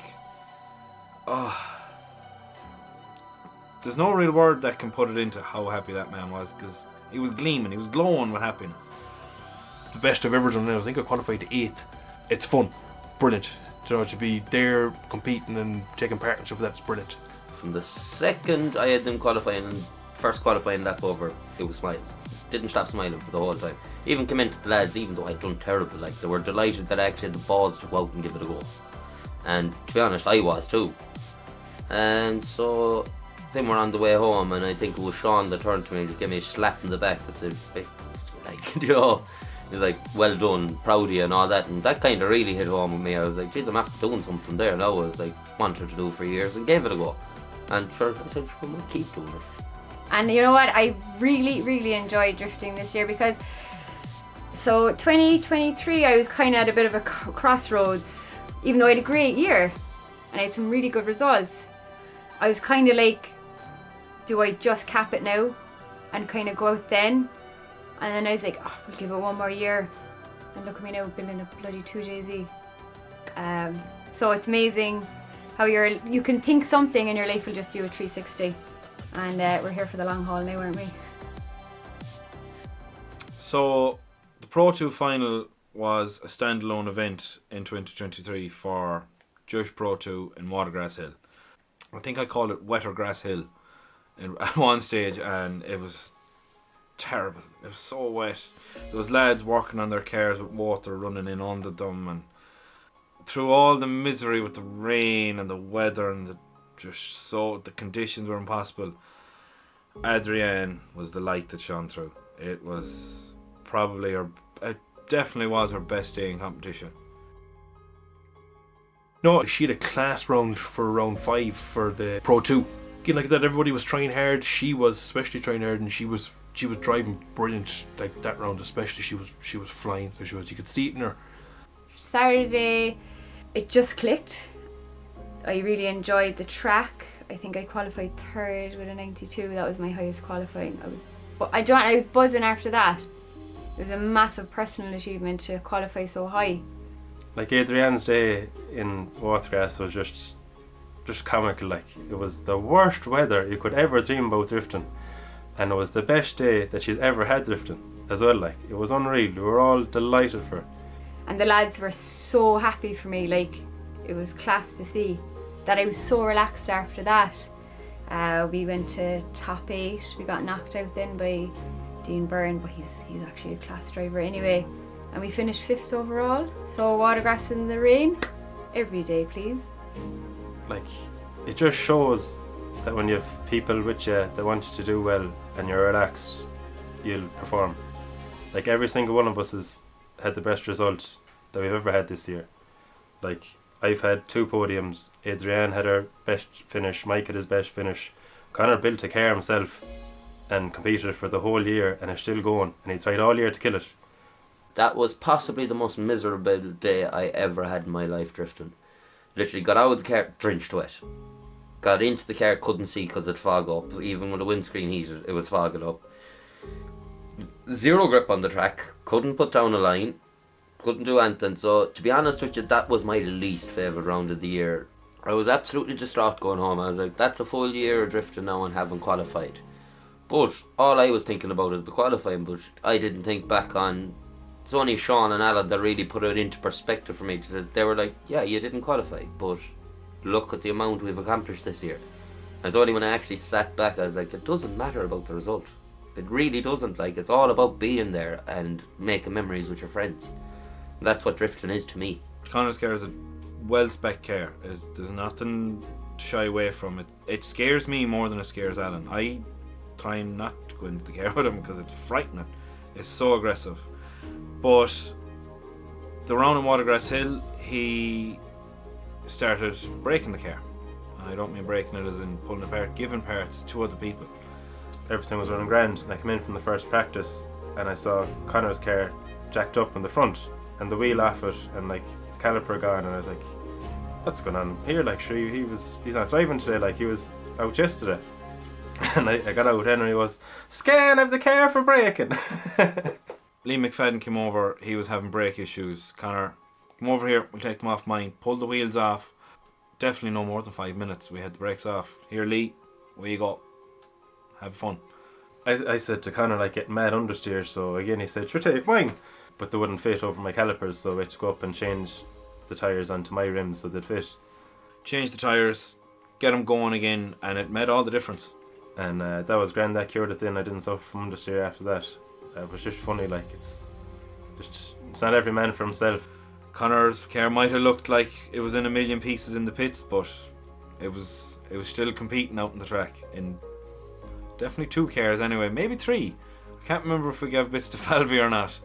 S6: there's no real word that can put it into how happy that man was, because he was gleaming, he was glowing with happiness.
S3: The best I've ever done. I think I qualified to 8th. It's fun, brilliant. You know, to be there competing and taking part and stuff, that's brilliant.
S5: From the second I had them qualifying, first qualifying lap over, it was smiles. Didn't stop smiling for the whole time. Even came into the lads, even though I'd done terrible, like, they were delighted that I actually had the balls to go out and give it a go. And to be honest, I was too. And so then we're on the way home, and I think it was Sean that turned to me and just gave me a slap in the back and said, like, you know, He's like, well done, proud of you and all that, and that kind of really hit home with me. I was like, geez, I'm after doing something there now. I was like, wanted to do for years and gave it a go. And sure, I said, sure, I might keep doing it.
S4: And you know what, I really enjoyed drifting this year because, so 2023 I was kind of at a bit of a crossroads. Even though I had a great year and I had some really good results, I was kind of like, do I just cap it now and kind of go out then? And then I was like, oh, we'll give it one more year. And look at me now, building a bloody 2JZ. So it's amazing how you can think something and your life will just do a 360. And we're here for the long haul now, aren't we?
S6: So the Pro 2 final was a standalone event in 2023 for Just Pro 2 in Watergrass Hill. I think I called it Watergrass Hill at one stage, and it was terrible. It was so wet. There was lads working on their cars with water running in under them, and through all the misery with the rain and the weather and the conditions were impossible, Adrienne was the light that shone through. It was probably it definitely was her best day in competition.
S3: No, she had a class round for round 5 for the Pro 2. Again, like that, everybody was trying hard. She was especially trying hard, and she was driving brilliant. Like that round especially, she was flying. So you could see it in her.
S4: Saturday, it just clicked. I really enjoyed the track. I think I qualified 3rd with a 92. That was my highest qualifying. I was buzzing after that. It was a massive personal achievement to qualify so high.
S2: Like Adrienne's day in Watergrass was just comical. Like, it was the worst weather you could ever dream about drifting, and it was the best day that she's ever had drifting as well. Like, it was unreal. We were all delighted for her.
S4: And the lads were so happy for me. Like, it was class to see that I was so relaxed after that. We went to top 8. We got knocked out then by Birr, but he's actually a class driver anyway. And we finished 5th overall. So Watergrass in the rain, every day please.
S2: Like, it just shows that when you have people with you that want you to do well and you're relaxed, you'll perform. Like, every single one of us has had the best result that we've ever had this year. Like, I've had 2 podiums. Adrienne had her best finish, Mike had his best finish. Connor built a car himself and competed for the whole year and is still going, and he tried all year to kill it.
S5: That was possibly the most miserable day I ever had in my life drifting. Literally got out of the car, drenched wet. Got into the car, couldn't see because it fogged up. Even with the windscreen heated, it was fogging up. Zero grip on the track, couldn't put down a line, couldn't do anything. So, to be honest with you, that was my least favourite round of the year. I was absolutely distraught going home. I was like, that's a full year of drifting now and haven't qualified. But all I was thinking about is the qualifying, but I didn't think back on... It's only Sean and Alan that really put it into perspective for me. They were like, yeah, you didn't qualify, but look at the amount we've accomplished this year. And it's only when I actually sat back, I was like, it doesn't matter about the result. It really doesn't. Like, it's all about being there and making memories with your friends. And that's what drifting is to me.
S6: Connor's car is a well-spec car. There's nothing to shy away from it. It scares me more than it scares Alan. I try not to go into the car with him because it's frightening. It's so aggressive. But the round in Watergrass Hill, he started breaking the car. And I don't mean breaking it as in pulling apart, giving parts to other people.
S2: Everything was running grand, and I came in from the first practice and I saw Connor's car jacked up in the front and the wheel off it and like the caliper gone, and I was like, what's going on here? Like, sure, he's not driving today, like he was out yesterday. And I got out and he was, scan of the car for braking.
S6: Lee McFadden came over, he was having brake issues. Connor, come over here, we'll take them off mine. Pulled the wheels off. Definitely no more than 5 minutes. We had the brakes off. Here, Lee, where you go? Have fun.
S2: I said to Connor, like, get mad understeer, so again he said, sure, take mine. But they wouldn't fit over my calipers, so I had to go up and change the tyres onto my rims so they'd fit.
S6: Change the tyres, get them going again, and it made all the difference.
S2: And that was grand, that cured it then. I didn't suffer from understeer after that. It was just funny, like, it's not every man for himself.
S6: Connor's car might have looked like it was in a million pieces in the pits, but it was still competing out on the track in definitely 2 cars anyway, maybe 3. I can't remember if we gave bits to Falvey or not.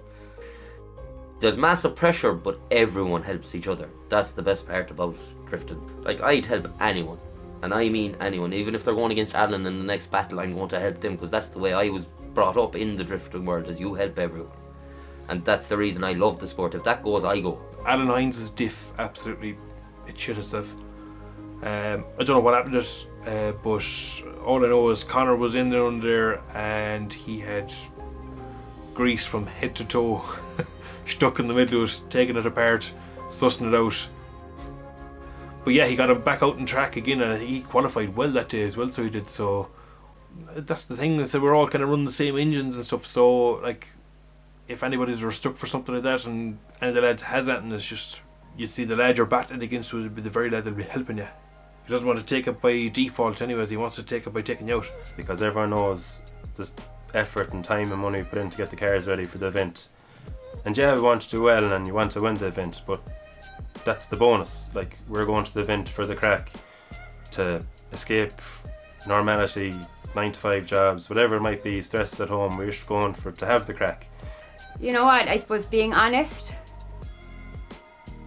S5: There's massive pressure, but everyone helps each other. That's the best part about drifting. Like, I'd help anyone, and I mean anyone. Even if they're going against Alan in the next battle, I'm going to help them, because that's the way I was brought up in the drifting world, is you help everyone. And that's the reason I love the sport. If that goes, I go.
S3: Alan Hines' diff, absolutely, it shit itself. I don't know what happened to it, but all I know is Connor was in there under, and he had grease from head to toe, stuck in the middle of it, taking it apart, sussing it out. But yeah, he got him back out on track again, and he qualified well that day as well, so he did. So that's the thing, is that we're all kind of running the same engines and stuff, so like, if anybody's were stuck for something like that and any of the lads has that, and it's just, you see the lad you're battling against would be the very lad that'll be helping you. He doesn't want to take it by default anyways, he wants to take it by taking you out.
S2: Because everyone knows the effort and time and money put in to get the cars ready for the event. And yeah, we want to do well and you want to win the event, but that's the bonus. Like, we're going to the event for the crack, to escape normality, 9-to-5 jobs, whatever it might be, stress at home. We're just going to have the crack.
S4: You know what, I suppose being honest,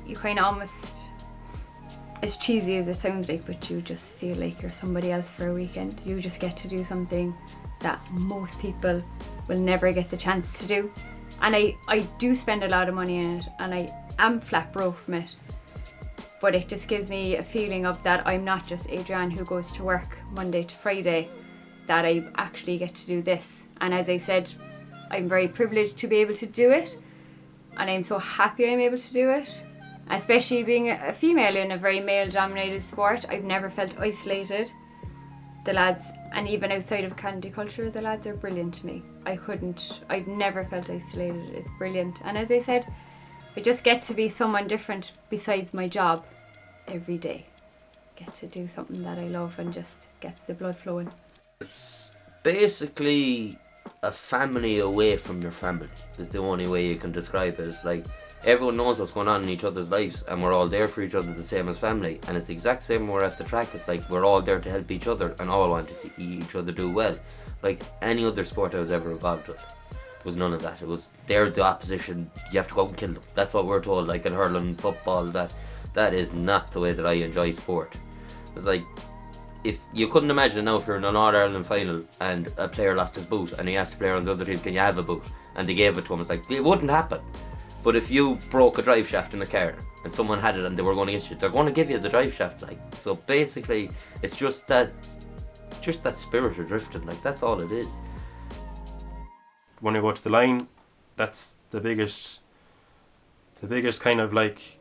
S4: you kind of almost, as cheesy as it sounds like, but you just feel like you're somebody else for a weekend. You just get to do something that most people will never get the chance to do. And I do spend a lot of money in it, and I am flat broke from it. But it just gives me a feeling of that I'm not just Adrienne who goes to work Monday to Friday, that I actually get to do this. And as I said, I'm very privileged to be able to do it, and I'm so happy I'm able to do it. Especially being a female in a very male-dominated sport, I've never felt isolated. The lads, and even outside of County Culture, the lads are brilliant to me. I've never felt isolated, it's brilliant. And as I said, I just get to be someone different besides my job every day. Get to do something that I love and just gets the blood flowing.
S5: It's basically a family away from your family, is the only way you can describe it. It's like, everyone knows what's going on in each other's lives, and we're all there for each other, the same as family. And it's the exact same when we're at the track. It's like, we're all there to help each other and all want to see each other do well. Like any other sport I was ever involved with, there was none of that. It was, they're the opposition, you have to go out and kill them. That's what we're told, like in hurling, football, that is not the way that I enjoy sport. It's like, if you couldn't imagine now, if you're in an All-Ireland final and a player lost his boot and he asked a player on the other team, can you have a boot? And they gave it to him, it's like, it wouldn't happen. But if you broke a drive shaft in a car and someone had it and they were going against you, they're going to give you the drive shaft, like. So basically, it's just that spirit of drifting, like, that's all it is.
S2: When you go to the line, that's the biggest kind of like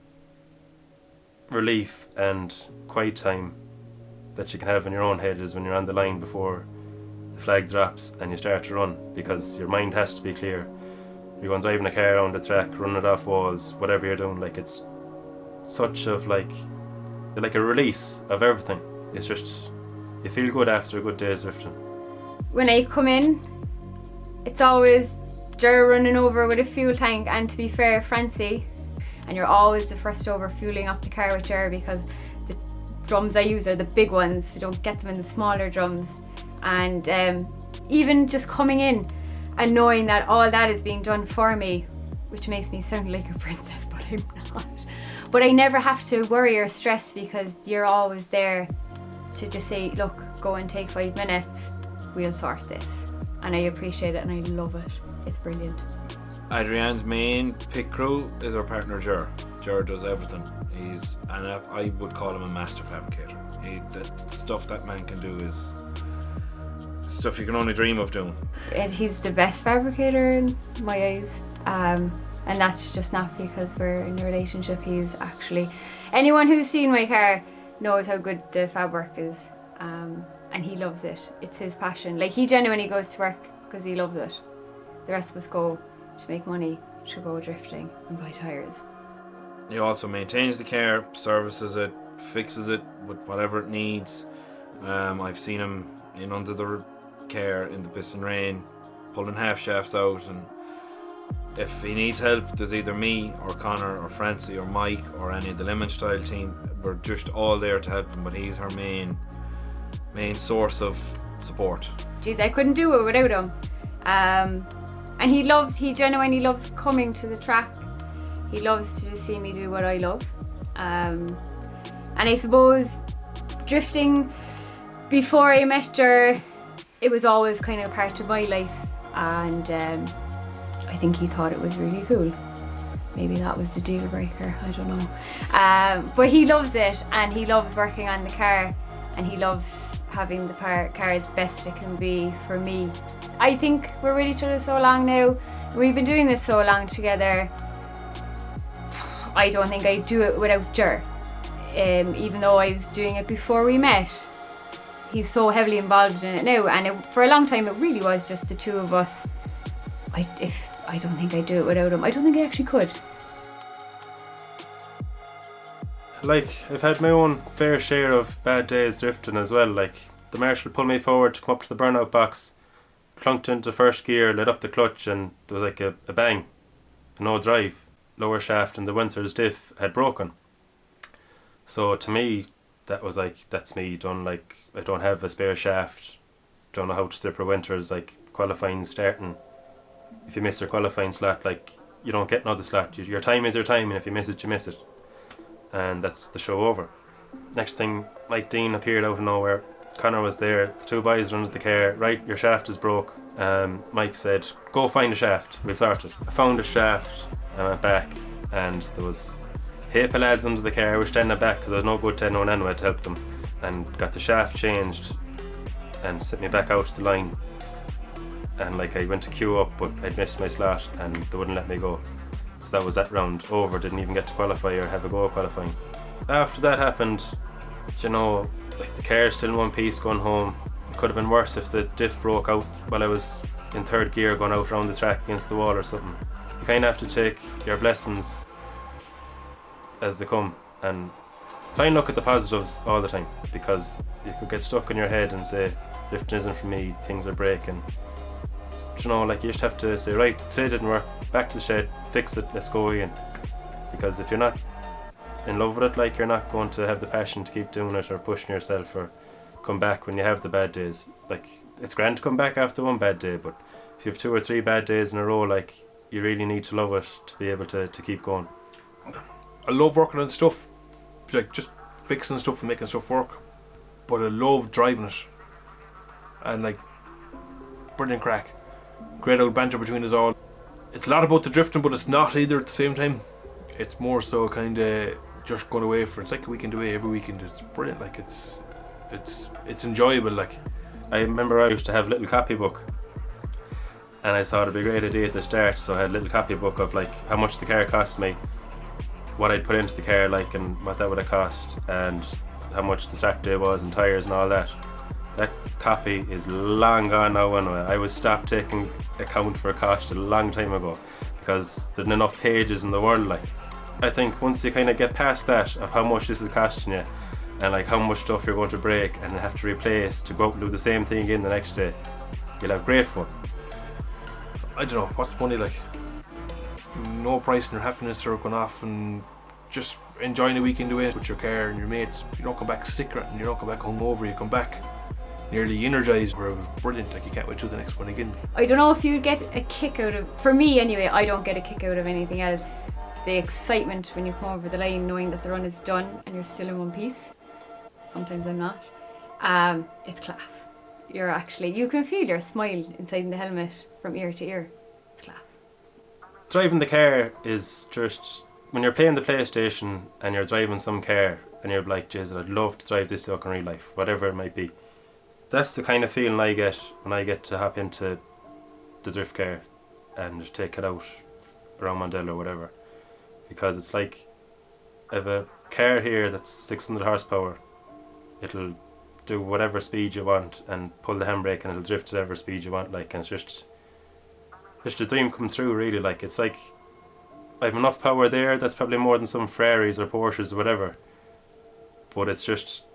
S2: relief and quiet time that you can have in your own head, is when you're on the line before the flag drops and you start to run, because your mind has to be clear. You're going driving a car around the track, running it off walls, whatever you're doing, like, it's such of like a release of everything. It's just, you feel good after a good day's drifting.
S4: When I come in, it's always Ger running over with a fuel tank, and to be fair, Francie, and you're always the first over fueling up the car with Ger, because the drums I use are the big ones, you don't get them in the smaller drums. And even just coming in and knowing that all that is being done for me, which makes me sound like a princess, but I'm not. But I never have to worry or stress, because you're always there to just say, look, go and take 5 minutes, we'll sort this. And I appreciate it and I love it. It's brilliant.
S6: Adrienne's main pit crew is our partner Ger. Ger does everything. I would call him a master fabricator. The stuff that man can do is stuff you can only dream of doing.
S4: And he's the best fabricator in my eyes. And that's just not because we're in a relationship. He's actually, anyone who's seen my car knows how good the fab work is. And he loves it. It's his passion. Like, he genuinely goes to work because he loves it. The rest of us go to make money, to go drifting and buy tyres.
S6: He also maintains the car, services it, fixes it with whatever it needs. I've seen him in under the car in the piss and rain, pulling half shafts out, and if he needs help, there's either me or Connor or Francie or Mike or any of the Lemon Style team. We're just all there to help him, but he's her main source of support.
S4: Jeez, I couldn't do it without him. And he genuinely loves coming to the track. He loves to just see me do what I love. And I suppose drifting, before I met Ger, it was always kind of part of my life, and I think he thought it was really cool. Maybe that was the deal breaker, I don't know. But he loves it, and he loves working on the car, and he loves having the car as best it can be for me. I think we're with each other so long now, we've been doing this so long together, I don't think I'd do it without Ger. Even though I was doing it before we met, he's so heavily involved in it now, and for a long time it really was just the two of us. I don't think I'd do it without him. I don't think I actually could.
S2: Like, I've had my own fair share of bad days drifting as well. Like, the marshal pulled me forward to come up to the burnout box, clunked into first gear, lit up the clutch, and there was like a bang, no drive. Lower shaft and the winter's diff had broken. So to me, that was like, that's me done. Like, I don't have a spare shaft, don't know how to strip her winters. Like, qualifying starting, if you miss your qualifying slot, like, you don't get another slot. Your time is your time, and if you miss it, you miss it. And that's the show over. Next thing, Mike Deane appeared out of nowhere. Connor was there, the two boys run to the car. Right, your shaft is broke. Mike said, go find a shaft, we'll sort it. I found a shaft, I went back, and there was a heap of lads under the car, which then back because there was no good 10 anyway to help them, and got the shaft changed and sent me back out to the line. And like, I went to queue up, but I'd missed my slot and they wouldn't let me go. So that was that round over, didn't even get to qualify or have a go qualifying. After that happened, you know, like, the car's still in one piece going home. It could have been worse if the diff broke out while I was in third gear going out around the track against the wall or something. You kind of have to take your blessings as they come and try and look at the positives all the time, because you could get stuck in your head and say, drifting isn't for me, things are breaking. You know, like, you just have to say, right, today didn't work, back to the shed, fix it, let's go again. Because if you're not in love with it, like, you're not going to have the passion to keep doing it or pushing yourself or come back when you have the bad days. Like, it's grand to come back after one bad day, but if you have 2 or 3 bad days in a row, like, you really need to love it to be able to keep going.
S3: I love working on stuff, like just fixing stuff and making stuff work, but I love driving it, and like, brilliant crack, great old banter between us all. It's a lot about the drifting, but it's not either at the same time. It's more so kind of just going away for, it's like a weekend away every weekend. It's brilliant, like, it's enjoyable. Like,
S2: I remember I used to have a little copybook, and I thought it'd be a great idea at the start, so I had a little copybook of like how much the car cost me, what I'd put into the car, like, and what that would have cost, and how much the start day was and tyres and all that. That copy is long gone now anyway. I was stopped taking account for cost a long time ago because there's not enough pages in the world. Like, I think once you kind of get past that of how much this is costing you and like how much stuff you're going to break and have to replace to go out and do the same thing again the next day, you'll have great fun.
S3: I don't know, what's money like? No price in your happiness or going off and just enjoying a weekend away with your car and your mates. You don't come back sick and you don't come back hungover, you come back nearly energized, where it was brilliant, like, you can't wait to the next one again.
S4: I don't know if you'd get a kick out of, for me anyway, I don't get a kick out of anything else. The excitement when you come over the line knowing that the run is done and you're still in one piece. Sometimes I'm not. It's class. You can feel your smile inside the helmet from ear to ear. It's class.
S2: Driving the car is just, when you're playing the PlayStation and you're driving some car and you're like, Jesus, I'd love to drive this out in real life, whatever it might be. That's the kind of feeling I get when I get to hop into the drift car and just take it out around Mondello or whatever. Because it's like, I have a car here that's 600 horsepower. It'll do whatever speed you want and pull the handbrake and it'll drift to whatever speed you want, like, and it's just a dream come true, really. Like, it's like, I have enough power there that's probably more than some Ferraris or Porsches or whatever, but it's just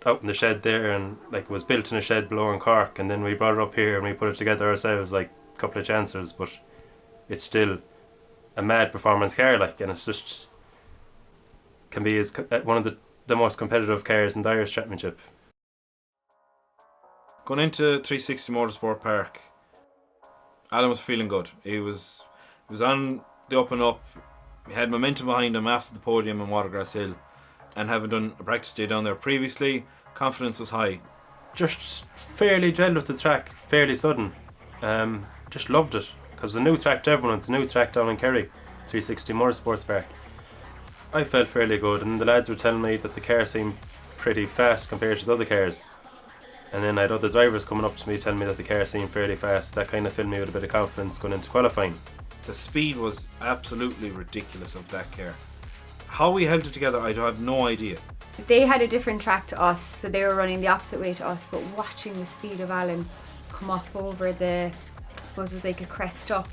S2: out in the shed there, and like, it was built in a shed below in Cork, and then we brought it up here and we put it together ourselves, like a couple of chancers, but it's still a mad performance car, like, and it's just can be as one of the most competitive cars in the Irish Championship.
S6: Going into 360 Motorsport Park, Alan was feeling good. He was on the up and up. We had momentum behind them after the podium in Watergrass Hill, and having done a practice day down there previously, confidence was high.
S2: Just fairly gelled with the track, fairly sudden. Just loved it, because it's a new track to everyone. It's a new track down in Kerry, 360 Motorsports Park. I felt fairly good, and the lads were telling me that the car seemed pretty fast compared to the other cars. And then I had other drivers coming up to me telling me that the car seemed fairly fast. That kind of filled me with a bit of confidence going into qualifying.
S6: The speed was absolutely ridiculous of that car. How we held it together, I have no idea.
S4: They had a different track to us, so they were running the opposite way to us, but watching the speed of Alan come up over the, I suppose it was like a crest up,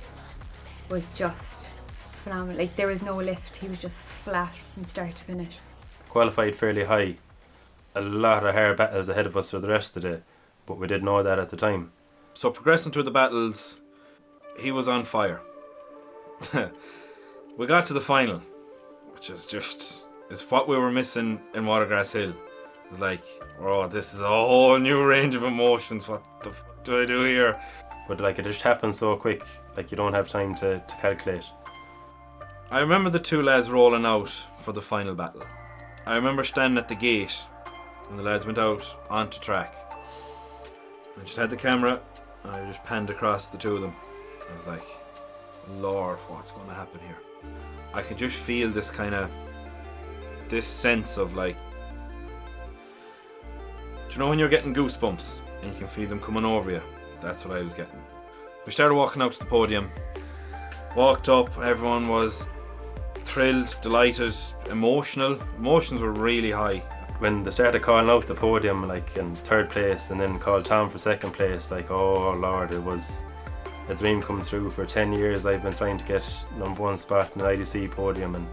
S4: was just phenomenal. Like, there was no lift, he was just flat from start to finish.
S2: Qualified fairly high. A lot of hard battles ahead of us for the rest of the day, but we didn't know that at the time.
S6: So progressing through the battles, he was on fire. We got to the final, which is what we were missing in Watergrass Hill. It was like, oh, this is a whole new range of emotions. What the f do I do here?
S2: But like, it just happened so quick, like you don't have time to calculate.
S6: I remember the two lads rolling out for the final battle. I remember standing at the gate when the lads went out onto track. I just had the camera and I just panned across the two of them. I was like, Lord, what's going to happen here? I could just feel this sense of like, do you know when you're getting goosebumps and you can feel them coming over you? That's what I was getting. We started walking out to the podium, walked up, everyone was thrilled, delighted, emotional. Emotions were really high.
S2: When they started calling out the podium, like in third place, and then called Tom for second place, like, oh Lord, it was a dream come true. For 10 years I've been trying to get #1 spot in an IDC podium, and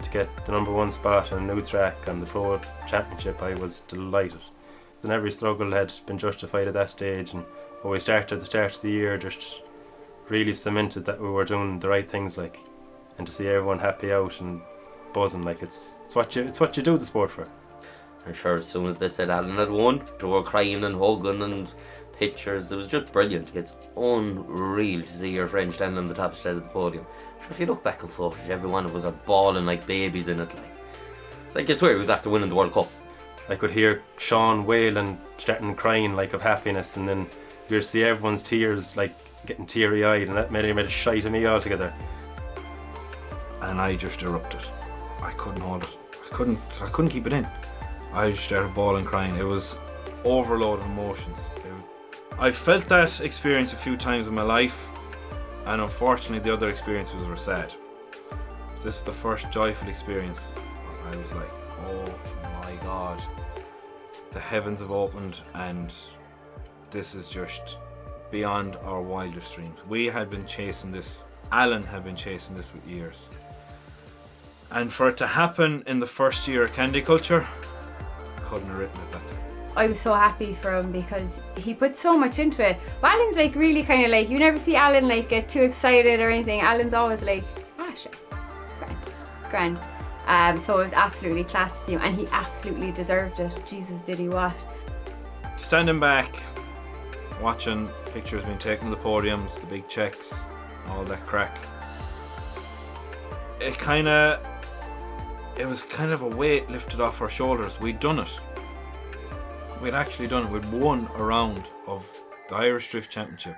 S2: to get the #1 spot on a new track on the Pro Championship, I was delighted. And every struggle had been justified at that stage, and when we started at the start of the year, just really cemented that we were doing the right things, like, and to see everyone happy out and buzzing, like, it's what you do the sport for.
S5: I'm sure as soon as they said Alan had won, they were crying and hugging and pictures. It was just brilliant. It's unreal to see your friend standing on the top step of the podium. Sure, if you look back and footage, every one of us are bawling like babies in it. Like, it's where he was after winning the World Cup.
S2: I could hear Sean wailing, starting crying like of happiness, and then you'd see everyone's tears like getting teary-eyed, and that made a shite of me altogether.
S6: And I just erupted. I couldn't hold it. I couldn't keep it in. I just started bawling, crying. It was overload of emotions. I felt that experience a few times in my life, and unfortunately the other experiences were sad. This was the first joyful experience. I was like, oh my God, the heavens have opened, and this is just beyond our wildest dreams. We had been chasing this, Alan had been chasing this with years. And for it to happen in the first year of Candy Culture, couldn't have written it better.
S4: I was so happy for him because he put so much into it. But Alan's like really kind of like, you never see Alan like get too excited or anything. Alan's always like, sure, grand. So it was absolutely class to see him, and he absolutely deserved it. Jesus, did he what?
S6: Standing back, watching pictures being taken of the podiums, the big checks, all that crack. It was kind of a weight lifted off our shoulders. We'd done it. We'd actually done it. We'd won a round of the Irish Drift Championship.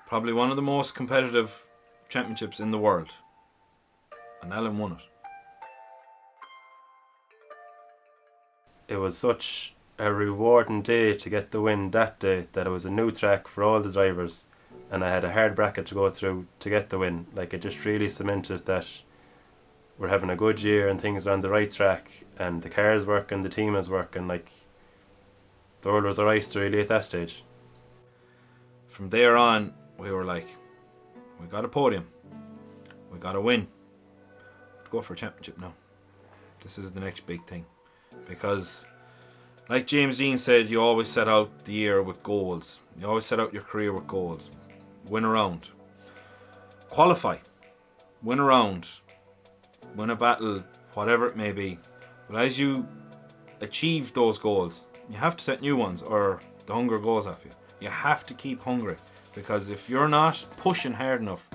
S6: Probably one of the most competitive championships in the world. And Alan won it.
S2: It was such a rewarding day to get the win that day, that it was a new track for all the drivers, and I had a hard bracket to go through to get the win. Like, it just really cemented that we're having a good year and things are on the right track, and the car is working, the team is working. Like, the world was our oyster really at that stage.
S6: From there on, we were like, we got a podium, we got a win, let's go for a championship now. This is the next big thing. Because, like James Dean said, you always set out the year with goals. You always set out your career with goals. Win a round. Qualify. Win a round. Win a battle, whatever it may be. But as you achieve those goals, you have to set new ones, or the hunger goes off you. You have to keep hungry, because if you're not pushing hard enough,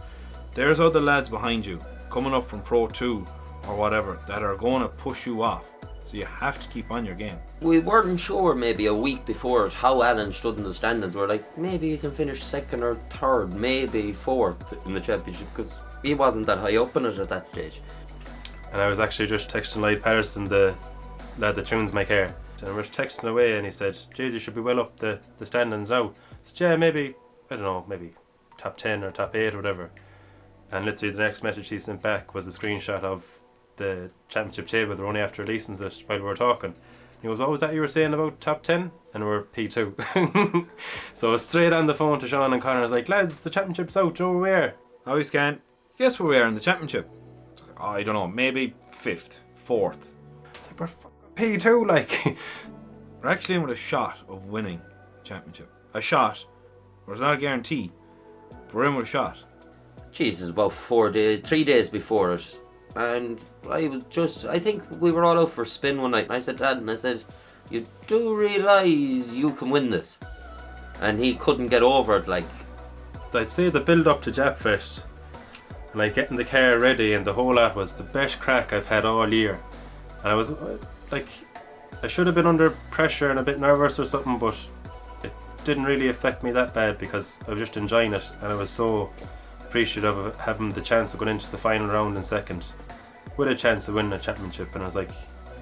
S6: there's other lads behind you coming up from Pro 2 or whatever that are going to push you off. So you have to keep on your game.
S5: We weren't sure maybe a week before how Alan stood in the standings. We're like, maybe he can finish second or third, maybe fourth in the championship, because he wasn't that high up in it at that stage.
S2: And I was actually just texting Lloyd Patterson, the lad that tunes my car. And we were texting away and he said, "Jeez, you should be well up the standings now." I said, "Yeah, maybe, I don't know, maybe top 10 or top 8 or whatever." And literally the next message he sent back was a screenshot of the championship table. They're only after releasing it while we were talking. He goes, "What was that you were saying about top 10? And we're P2. So straight on the phone to Sean and Connor, I was like, "Lads, the championship's out, Joe, where?"
S6: How is Scan? Guess where we are in the championship? I don't know, maybe 5th, 4th.
S2: It's like, we're P2, like.
S6: We're actually in with a shot of winning the championship. A shot. There's not a guarantee. But we're in with a shot.
S5: Jesus, about 3 days before it. And I think we were all out for a spin one night. And I said, "Dad," and I said, "You do realise you can win this?" And he couldn't get over it, like.
S2: I'd say the build up to Japfest and like getting the car ready and the whole lot was the best crack I've had all year. And I was like, I should have been under pressure and a bit nervous or something, but it didn't really affect me that bad because I was just enjoying it, and I was so appreciative of having the chance of going into the final round in second with a chance of winning a championship. And I was like,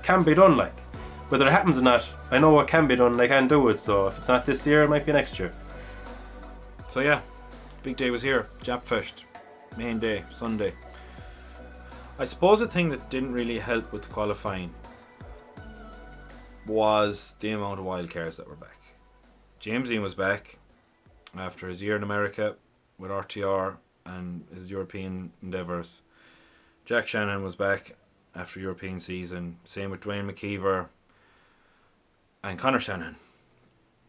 S2: can be done, like. Whether it happens or not, I know what can be done and I can do it, so if it's not this year, it might be next year.
S6: So yeah, big day was here. Japfest, main day, Sunday. I suppose the thing that didn't really help with the qualifying was the amount of wild cards that were back. James Dean was back after his year in America with RTR and his European endeavours. Jack Shannon was back after European season. Same with Dwayne McKeever and Connor Shannon.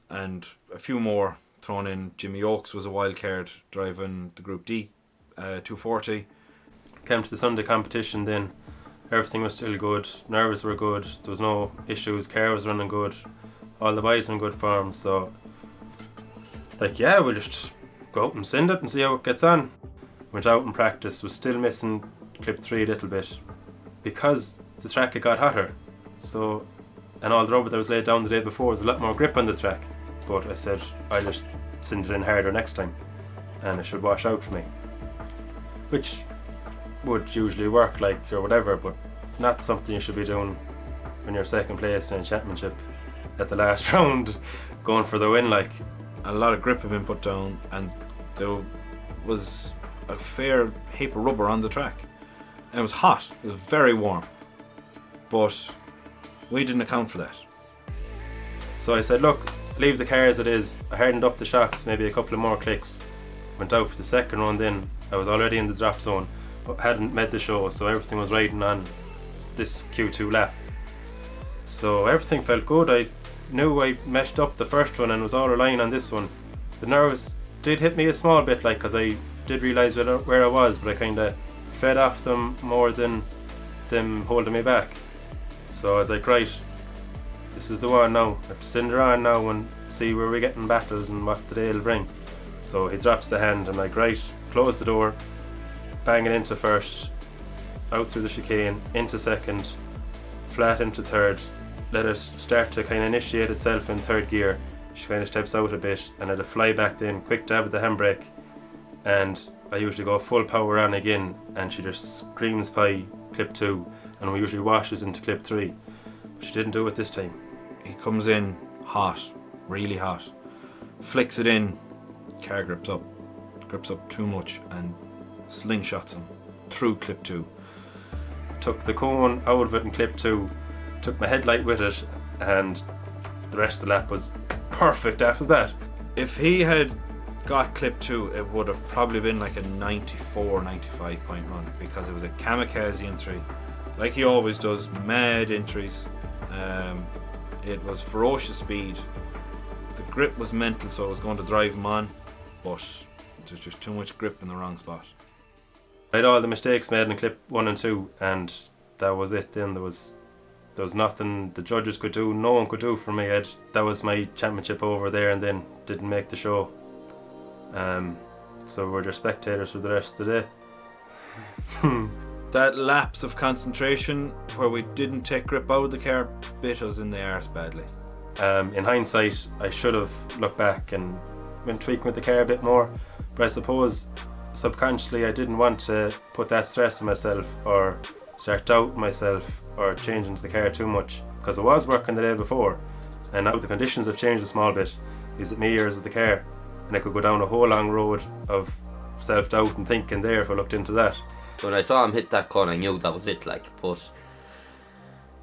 S6: And a few more thrown in. Jimmy Oakes was a wild card driving the Group D 240.
S2: Came to the Sunday competition then, everything was still good, nerves were good, there was no issues, car was running good, all the boys were in good form, so like, yeah, we'll just go out and send it and see how it gets on. Went out and practice, was still missing clip 3 a little bit because the track had got hotter, so, and all the rubber that was laid down the day before was a lot more grip on the track, but I said I'll just send it in harder next time and it should wash out for me, which would usually work, like, or whatever, but not something you should be doing when you're second place in a championship at the last round going for the win. Like,
S6: a lot of grip had been put down and there was a fair heap of rubber on the track and it was hot, it was very warm, but we didn't account for that.
S2: So I said, look, leave the car as it is. I hardened up the shocks, maybe a couple of more clicks, went out for the second run. Then I was already in the drop zone but hadn't made the show, so everything was riding on this Q2 lap, so everything felt good. I knew I meshed up the first one and was all relying on this one. The nerves did hit me a small bit, like, because I did realise where I was, but I kind of fed off them more than them holding me back. So I was like, right, this is the one now, I have to send her on now and see where we're getting battles and what the day will bring. So he drops the hand and I'm like, right, close the door, bang it into first, out through the chicane, into second, flat into third, let it start to kind of initiate itself in third gear. She kind of steps out a bit and let it fly back then, quick dab at the handbrake, and I usually go full power on again and she just screams by clip 2 and we usually washes into clip 3. But she didn't do it this time.
S6: He comes in hot, really hot, flicks it in, car grips up too much and slingshots him through clip 2.
S2: Took the cone out of it in clip 2, took my headlight with it, and the rest of the lap was perfect after that.
S6: If he had got clip 2, it would have probably been like a 94, 95 point run, because it was a kamikaze entry, like he always does, mad entries. It was ferocious speed. The grip was mental, so I was going to drive him on, but there's just too much grip in the wrong spot.
S2: I had all the mistakes made in clip 1 and 2, and that was it then. There was nothing the judges could do, no one could do for me. That was my championship over there and then, didn't make the show. So we're just spectators for the rest of the day.
S6: that lapse of concentration where we didn't take grip out of the car bit us in the arse badly.
S2: In hindsight, I should have looked back and been tweaking with the car a bit more, but I suppose subconsciously I didn't want to put that stress on myself or start doubting myself or changing the car too much, because I was working the day before, and now the conditions have changed a small bit. Is it me or is it the car? And I could go down a whole long road of self-doubt and thinking there if I looked into that.
S5: When I saw him hit that cut, I knew that was it, like, but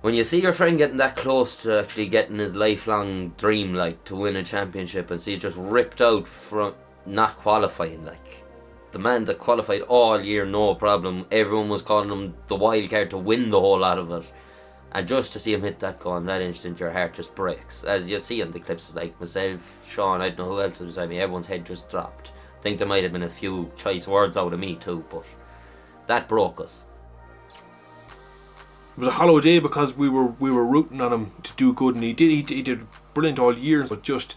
S5: when you see your friend getting that close to actually getting his lifelong dream, like, to win a championship, and see it just ripped out from not qualifying, like, the man that qualified all year, no problem, everyone was calling him the wild card to win the whole lot of it, and just to see him hit that cut in that instant, your heart just breaks. As you see in the clips, like myself, Sean, I don't know who else was beside me, everyone's head just dropped. I think there might have been a few choice words out of me too, but that broke us.
S3: It was a hollow day because we were rooting on him to do good, and he did brilliant all year, but just,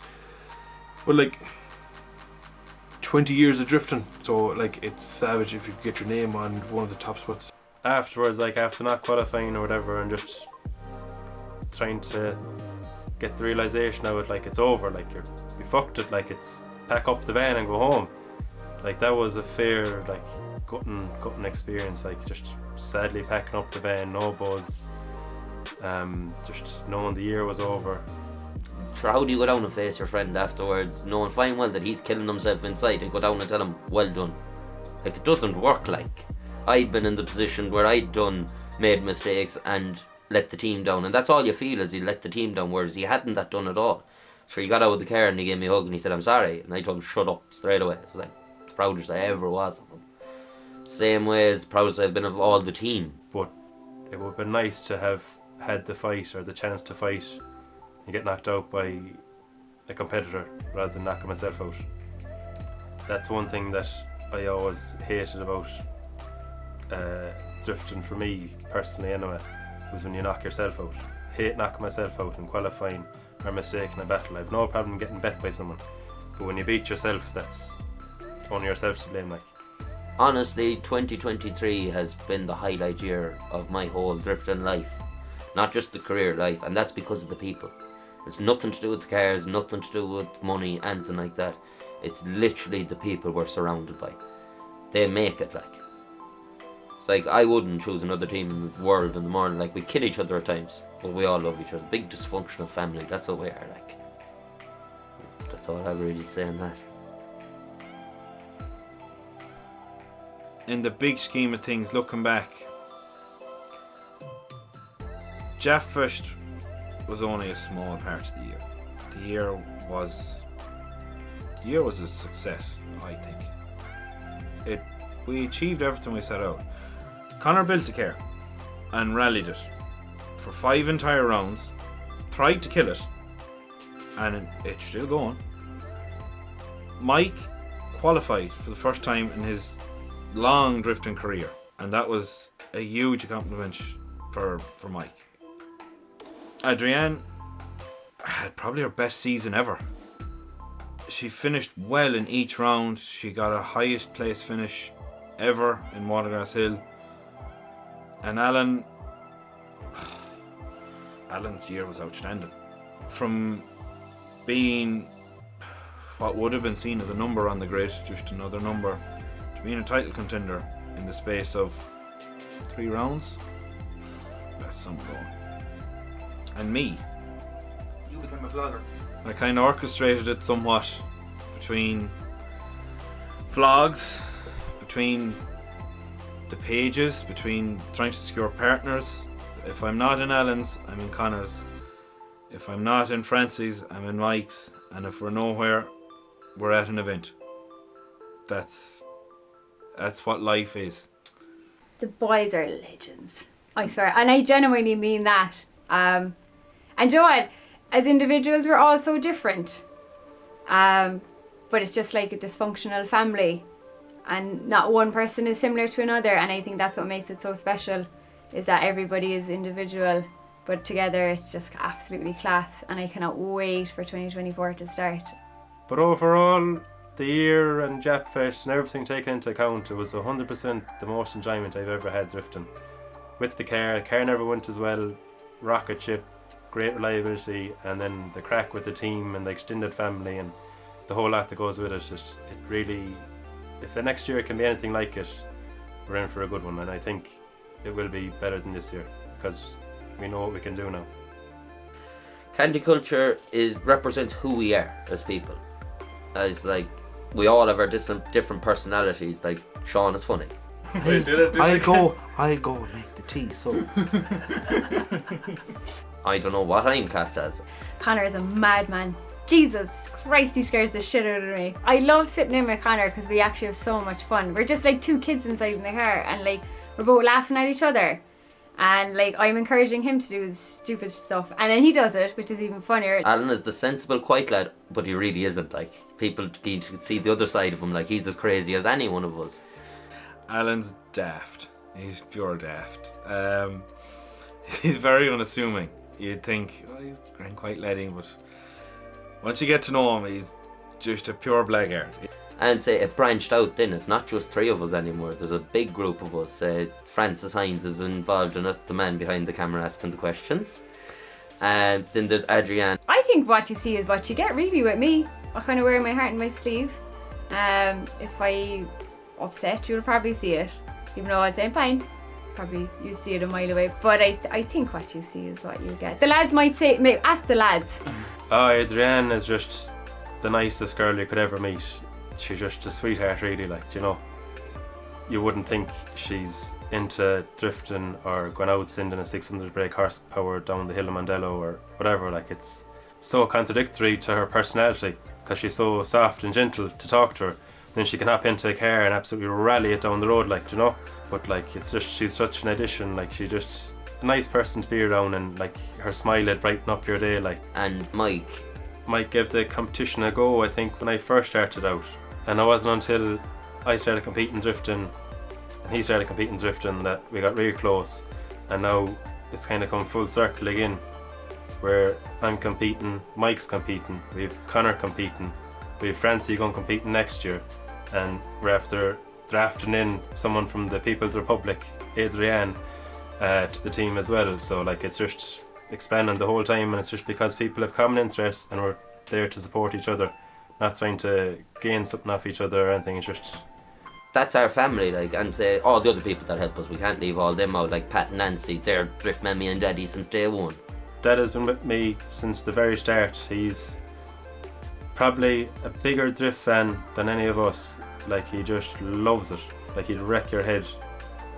S3: well, like 20 years of drifting, so like it's savage if you get your name on one of the top spots.
S2: Afterwards, like after not qualifying or whatever, and just trying to get the realisation of it, like it's over, like you fucked it, like it's pack up the van and go home. Like that was a fair, like gutting experience, like just sadly packing up the van, no buzz, just knowing the year was over.
S5: Sure, how do you go down and face your friend afterwards, knowing fine well that he's killing himself inside, and go down and tell him, well done? Like, it doesn't work. Like, I'd been in the position where I'd made mistakes and let the team down, and that's all you feel is you let the team down, whereas he hadn't that done at all. So he got out of the car and he gave me a hug and he said, I'm sorry, and I told him, shut up, straight away. It was like the proudest I ever was of him. Same way as proudest I've been of all the team.
S2: But it would have been nice to have had the fight or the chance to fight and get knocked out by a competitor rather than knocking myself out. That's one thing that I always hated about drifting, for me personally anyway, was when you knock yourself out. Hate knocking myself out in qualifying or mistaking a battle. I've no problem getting bet by someone, but when you beat yourself, that's only yourself to blame. Like,
S5: honestly, 2023 has been the highlight year of my whole drifting life, not just the career life, and that's because of the people. It's nothing to do with the cars, nothing to do with money, anything like that. It's literally the people we're surrounded by. They make it. Like, it's like I wouldn't choose another team in the world in the morning. Like, we kill each other at times, but we all love each other. Big dysfunctional family, that's what we are. Like, that's all I have really to say on that.
S6: In the big scheme of things, looking back, Japfest was only a small part of the year. The year was a success, I think. We achieved everything we set out. Connor built a car and rallied it for 5 entire rounds, tried to kill it, and it's still going. Mike qualified for the first time in his long drifting career, and that was a huge accomplishment for Mike. Adrienne had probably her best season ever. She finished well in each round. She got a highest place finish ever in Watergrass Hill. And Alan's year was outstanding. From being what would have been seen as a number on the grid, just another number, to being a title contender in the space of 3 rounds, that's something going. And me,
S7: you became a vlogger.
S6: I kind of orchestrated it somewhat between vlogs, between the pages, between trying to secure partners. If I'm not in Alan's, I'm in Connor's. If I'm not in Francie's, I'm in Mike's. And if we're nowhere, we're at an event. That's what life is.
S4: The boys are legends, I swear, and I genuinely mean that. And you know what? As individuals, we're all so different. But it's just like a dysfunctional family, and not one person is similar to another. And I think that's what makes it so special, is that everybody is individual, but together it's just absolutely class. And I cannot wait for 2024 to start.
S2: but overall, the year and Japfest and everything taken into account, it was 100% the most enjoyment I've ever had drifting. With the car never went as well, rocket ship, great reliability, and then the crack with the team and the extended family and the whole lot that goes with it. It really, if the next year can be anything like it, we're in for a good one, and I think it will be better than this year because we know what we can do now.
S5: Candy culture represents who we are as people. As like, we all have our different personalities. Like, Sean is funny.
S8: I go and make the tea, so.
S5: I don't know what I'm classed as.
S4: Connor is a madman. Jesus Christ, he scares the shit out of me. I love sitting in with Connor because we actually have so much fun. We're just like two kids inside in the car, and like we're both laughing at each other. And like I'm encouraging him to do stupid stuff, and then he does it, which is even funnier.
S5: Alan is the sensible, quiet lad, but he really isn't. Like, people can see the other side of him. Like, he's as crazy as any one of us.
S6: Alan's daft. He's pure daft. He's very unassuming. You'd think, oh, he's grand quite letting, but once you get to know him, he's just a pure blackguard.
S5: And say it branched out then, it's not just three of us anymore, there's a big group of us. Francis Hines is involved in it, the man behind the camera asking the questions. And then there's Adrienne.
S4: I think what you see is what you get really with me. I kind of wear my heart in my sleeve. If I upset, you'll probably see it. Even though I'd say I'm fine, probably you'd see it a mile away. But I think what you see is what you get. The lads might say, ask the lads.
S2: Oh, Adrienne is just the nicest girl you could ever meet. She's just a sweetheart, really. Like, you know, you wouldn't think she's into drifting or going out sending a 600 brake horsepower down the hill of Mondello or whatever. Like, it's so contradictory to her personality because she's so soft and gentle to talk to her. Then she can hop into a car and absolutely rally it down the road, like, you know. But like, it's just, she's such an addition. Like, she's just a nice person to be around, and like her smile would brighten up your day. Like,
S5: And Mike
S2: gave the competition a go, I think, when I first started out. And it wasn't until I started competing drifting and he started competing drifting that we got really close. And now it's kind of come full circle again, where I'm competing, Mike's competing, we have Connor competing, we have Francie going competing next year, and we're after drafting in someone from the People's Republic, Adrienne, to the team as well. So like, it's just expanding the whole time, and it's just because people have common interests and we're there to support each other, not trying to gain something off each other or anything. It's just,
S5: that's our family, like, and say all the other people that help us, we can't leave all them out, like Pat and Nancy, they're drift mammy and daddy since day one.
S2: Dad has been with me since the very start. He's probably a bigger drift fan than any of us. Like, he just loves it. Like, he'd wreck your head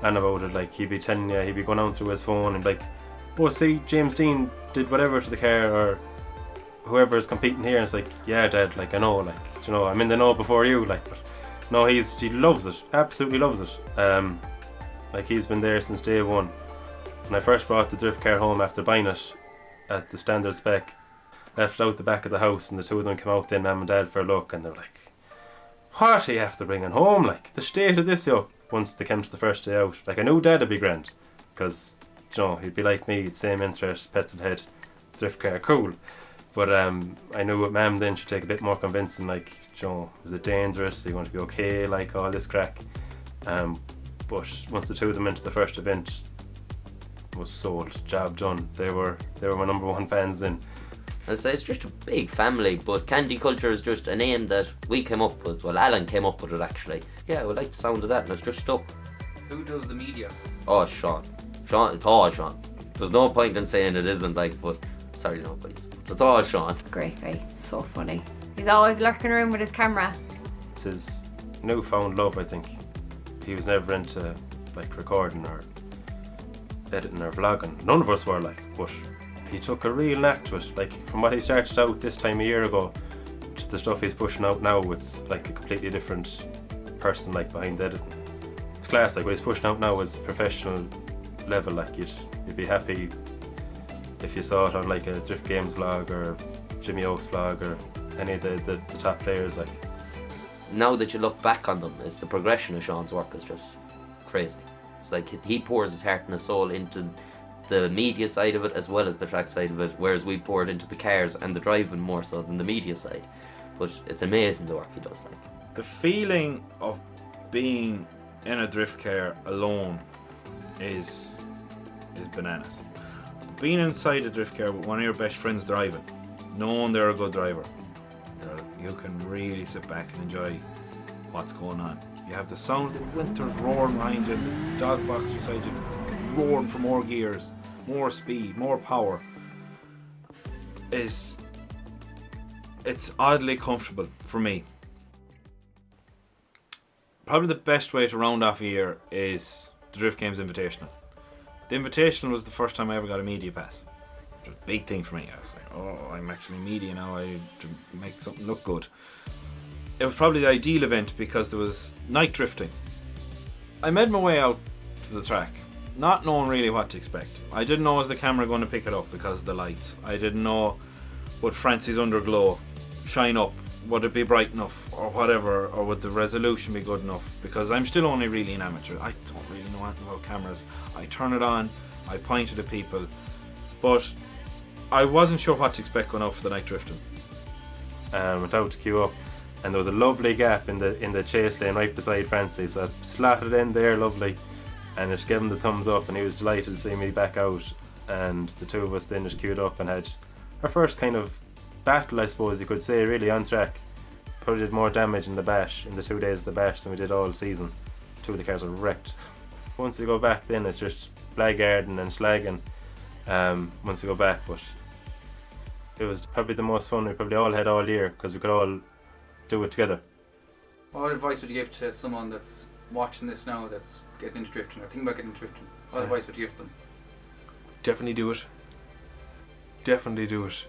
S2: on about it. Like, he'd be telling you, he'd be going on through his phone and like, oh, see, James Dean did whatever to the car, or whoever is competing here. And it's like, yeah, Dad, like, I know, like, you know, I'm in the know before you, like. But no, he loves it, absolutely loves it. Like, he's been there since day one. When I first brought the drift car home after buying it at the standard spec, left it out the back of the house, and the two of them came out then, Mum and Dad, for a look, and they were like, what are you after bringing home? Like, the state of this, yo. Once they came to the first day out, like, I knew Dad would be grand, because, you know, he'd be like me, same interest, petrol head, drift car, cool. But I knew with Mum then she'd take a bit more convincing, like, you know, is it dangerous? Are you going to be okay? Like, all this crack. But once the two of them went to the first event, was sold, job done. They were my number one fans then.
S5: And so it's just a big family, but Candy Culture is just a name that we came up with. Well, Alan came up with it, actually. Yeah, we like the sound of that, and it's just stuck.
S7: Who does the media?
S5: Oh, Sean. Sean, it's all Sean. There's no point in saying it isn't, like, but sorry, no, boys. It's all Sean.
S4: Great guy, so funny. He's always lurking around with his camera.
S2: It's his newfound love, I think. He was never into like recording or editing or vlogging. None of us were, like, but he took a real knack to it. Like, from what he started out this time a year ago to the stuff he's pushing out now, it's like a completely different person, like, behind editing. It's class. Like, what he's pushing out now is professional level. Like, you'd be happy if you saw it on like a Drift Games vlog or Jimmy Oakes vlog or any of the top players. Like,
S5: now that you look back on them, it's the progression of Sean's work is just crazy. It's like he pours his heart and his soul into the media side of it as well as the track side of it, whereas we poured into the cars and the driving more so than the media side. But it's amazing the work he does. Like,
S6: The feeling of being in a drift car alone is bananas. Being inside a drift car with one of your best friends driving, knowing they're a good driver, you can really sit back and enjoy what's going on. You have the sound of the winters roaring behind you, and the dog box beside you roaring for more gears, more speed, more power. It's oddly comfortable for me. Probably the best way to round off a year is the Drift Games Invitational. The Invitational was the first time I ever got a media pass. It was a big thing for me. I was like, oh, I'm actually media now, I to make something look good. It was probably the ideal event because there was night drifting. I made my way out to the track, not knowing really what to expect. I didn't know was the camera going to pick it up because of the lights. I didn't know would Francie's underglow shine up, would it be bright enough or whatever, or would the resolution be good enough, because I'm still only really an amateur. I don't really know anything about cameras. I turn it on, I point it at people, but I wasn't sure what to expect going out for the night drifting.
S2: Went out to queue up, and there was a lovely gap in the chase lane right beside Francie, so I slotted in there lovely and just gave him the thumbs up, and he was delighted to see me back out, and the two of us then just queued up and had our first kind of battle, I suppose you could say, really on track. Probably did more damage in the bash, in the 2 days of the bash, than we did all season. Two of the cars were wrecked. Once you go back then it's just blackguarding and slagging once you go back, but it was probably the most fun we probably all had all year because we could all do it together.
S7: What advice would you give to someone that's watching this now that's getting into drifting or thinking about getting into drifting? What advice would you give them?
S3: Definitely do it. Definitely do it.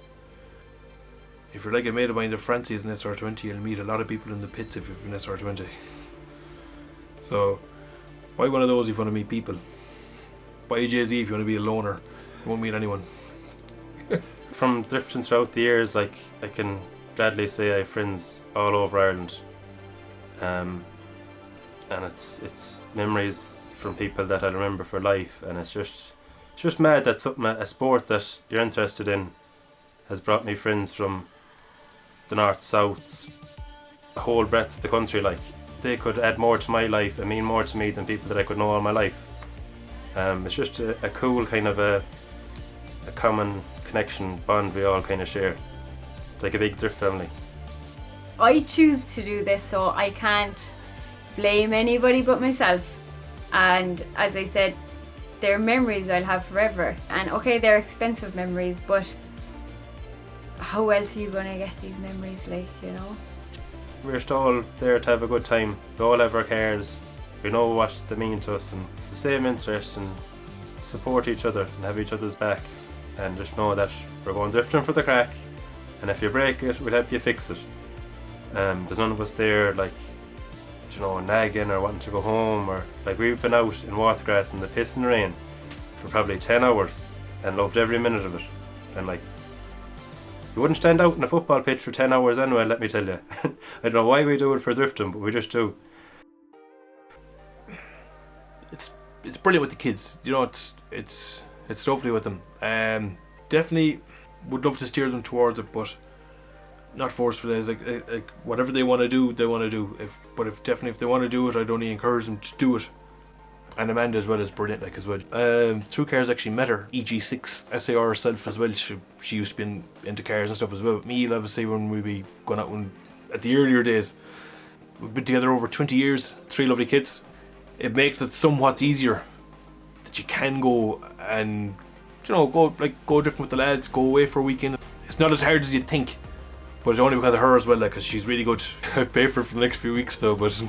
S3: If you're like a mate of mine, the Francie is an SR20, you'll meet a lot of people in the pits if you're an SR20. So, buy one of those if you want to meet people. Buy a JZ if you want to be a loner. You won't meet anyone.
S2: From drifting throughout the years, like, I can gladly say I have friends all over Ireland. And it's memories from people that I remember for life, and it's just mad that a sport that you're interested in has brought me friends from the north, south, the whole breadth of the country. Like, they could add more to my life and mean more to me than people that I could know all my life. It's just a cool kind of a common connection bond we all kind of share. It's like a big drift family.
S4: I choose to do this, so I can't blame anybody but myself. And as I said, they're memories I'll have forever. And okay, they're expensive memories, but how else are you going to get these memories, like, you know?
S2: We're just all there to have a good time. We all have our cars. We know what they mean to us, and the same interests, and support each other and have each other's backs, and just know that we're going drifting for the crack, and if you break it, we'll help you fix it. There's none of us there like, you know, nagging or wanting to go home, or like, we've been out in Watergrass in the piss and rain for probably 10 hours and loved every minute of it. And like, you wouldn't stand out in a football pitch for 10 hours anyway, let me tell you. I don't know why we do it for drifting, but we just do.
S3: It's brilliant with the kids, you know. It's lovely with them. Definitely would love to steer them towards it, but not forcefully. It's like whatever they want to do, they want to do. If they want to do it, I'd only encourage them to do it. And Amanda as well is brilliant, like, as well. Through cars, actually met her EG6 SAR herself as well. She used to be into cars and stuff as well. But me, obviously, when we be going out at the earlier days, we've been together over 20 years, 3 lovely kids. It makes it somewhat easier that you can go and, you know, go drifting with the lads, go away for a weekend. It's not as hard as you'd think, but it's only because of her as well, like, because she's really good. I pay for it for the next few weeks though, but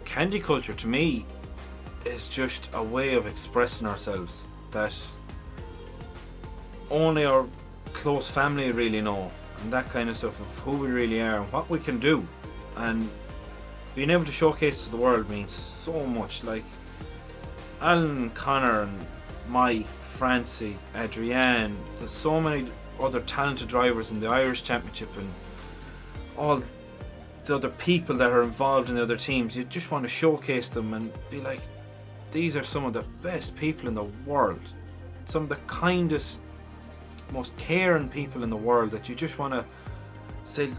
S6: Candy culture to me is just a way of expressing ourselves that only our close family really know, and that kind of stuff of who we really are and what we can do. And being able to showcase to the world means so much. Like Alan, Connor, and Mike, Francie, Adrienne, there's so many other talented drivers in the Irish Championship, and all the other people that are involved in the other teams. You just want to showcase them and be like, these are some of the best people in the world, some of the kindest most caring people in the world that you just want to say,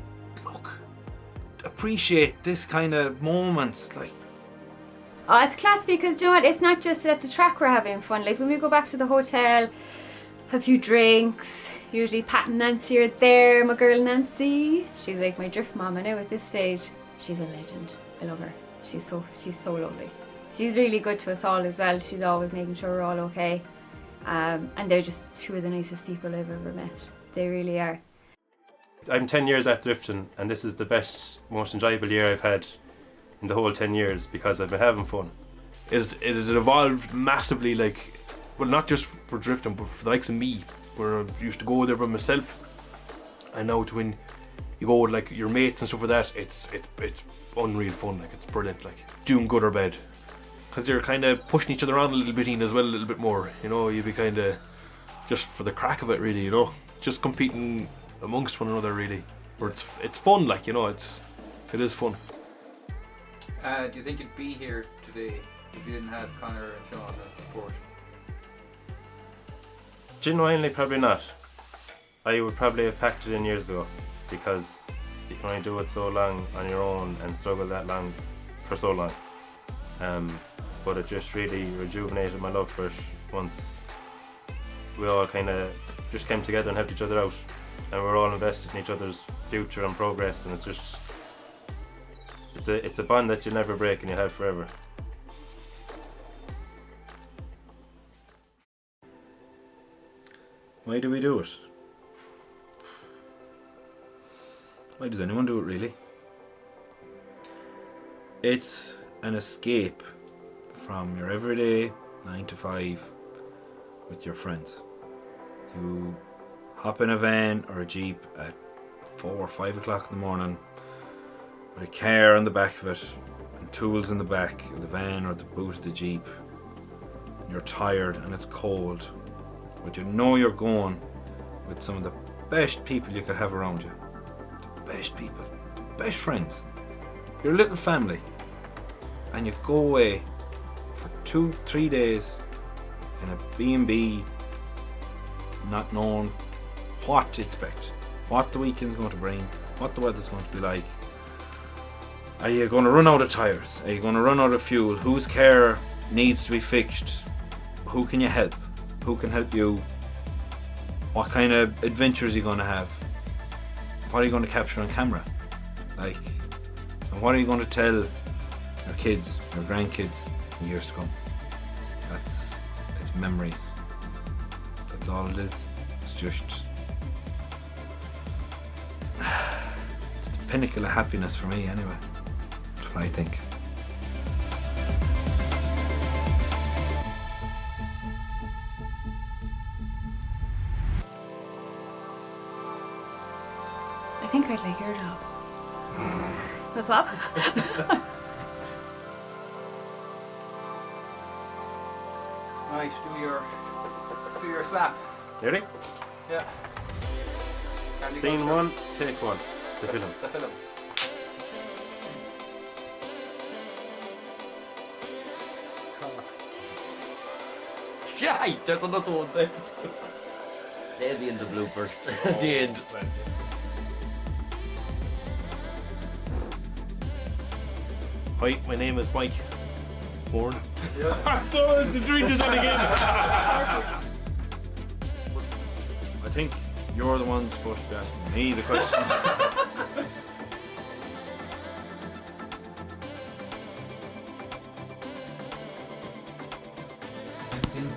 S6: look, appreciate this kind of moments. Like,
S4: Oh, it's class because, you know what, it's not just at the track we're having fun. Like when we go back to the hotel, have a few drinks, usually Pat and Nancy are there, my girl Nancy. She's like my drift mama now at this stage. She's a legend. I love her. She's so lovely. She's really good to us all as well. She's always making sure we're all okay. And they're just two of the nicest people I've ever met. They really are.
S2: I'm 10 years at drifting, and this is the best, most enjoyable year I've had in the whole 10 years because I've been having fun.
S3: It has evolved massively, like, well, not just for drifting, but for the likes of me, where I used to go there by myself, and now to when you go with like your mates and stuff like that, it's unreal fun. Like, it's brilliant. Like, doing good or bad, because you're kind of pushing each other around a little bit, Ian, as well, a little bit more. You know, you'd be kind of just for the crack of it, really. You know, just competing amongst one another, really. Where it's fun. Like, you know, it is fun.
S7: Do you think you'd be here today if you didn't have Connor and Sean as the sport?
S2: Genuinely, probably not. I would probably have packed it in years ago, because you can only do it so long on your own and struggle that long for so long. But it just really rejuvenated my love for it once we all kind of just came together and helped each other out, and we're all invested in each other's future and progress, and it's just it's a bond that you'll never break and you'll have forever.
S6: why do we do it? Why does anyone do it, really? It's an escape from your everyday 9 to 5 with your friends. You hop in a van or a jeep at 4 or 5 o'clock in the morning with a car on the back of it and tools in the back of the van or the boot of the jeep. You're tired and it's cold, but you know you're going with some of the best people you could have around you. The best people, the best friends, your little family. And you go away for 2-3 days in a B&B, not knowing what to expect, what the weekend's going to bring, what the weather's going to be like. Are you going to run out of tyres? Are you going to run out of fuel? Whose car needs to be fixed? Who can you help? Who can help you? What kind of adventures are you going to have? What are you going to capture on camera? Like, and what are you going to tell your kids, your grandkids in years to come? It's memories. That's all it is. It's just it's the pinnacle of happiness for me, anyway. That's what I think.
S4: I think I'd like your job. What's up?
S7: Right, do your slap.
S2: Ready?
S7: Yeah. Candy
S2: Scene
S7: Culture.
S2: 1, take 1. The film.
S7: The film.
S5: Yeah, there's another one there. They'll be in the bloopers at the end.
S3: Hi, my name is Mike Warren.
S6: The drink is on again. I think you're the one supposed to be asking me the questions.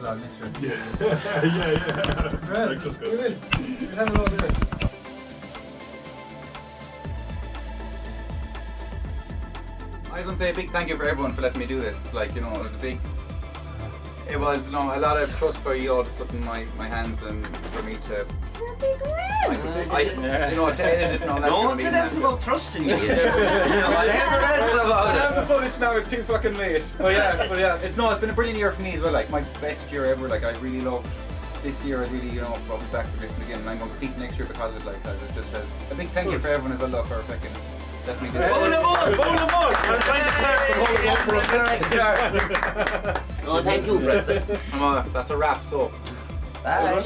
S7: I was gonna say a big thank you for everyone for letting me do this. Like, you know, it was you know, a lot of trust for you all to put in my hands and for me to you know, to edit it and all that.
S5: No one said anything about trusting you.
S7: Whatever else about it. The footage now, it's too fucking late. But yeah, it's been a brilliant year for me as well. Like, my best year ever. Like, I really loved this year. I really, you know, brought me back to drifting again, and I'm going to compete next year because of it. Like, it just has a big thank you for everyone as well, though, for fucking definitely did it.
S5: Oh, thank you, Brett.
S7: That's a wrap. So.
S5: Bye.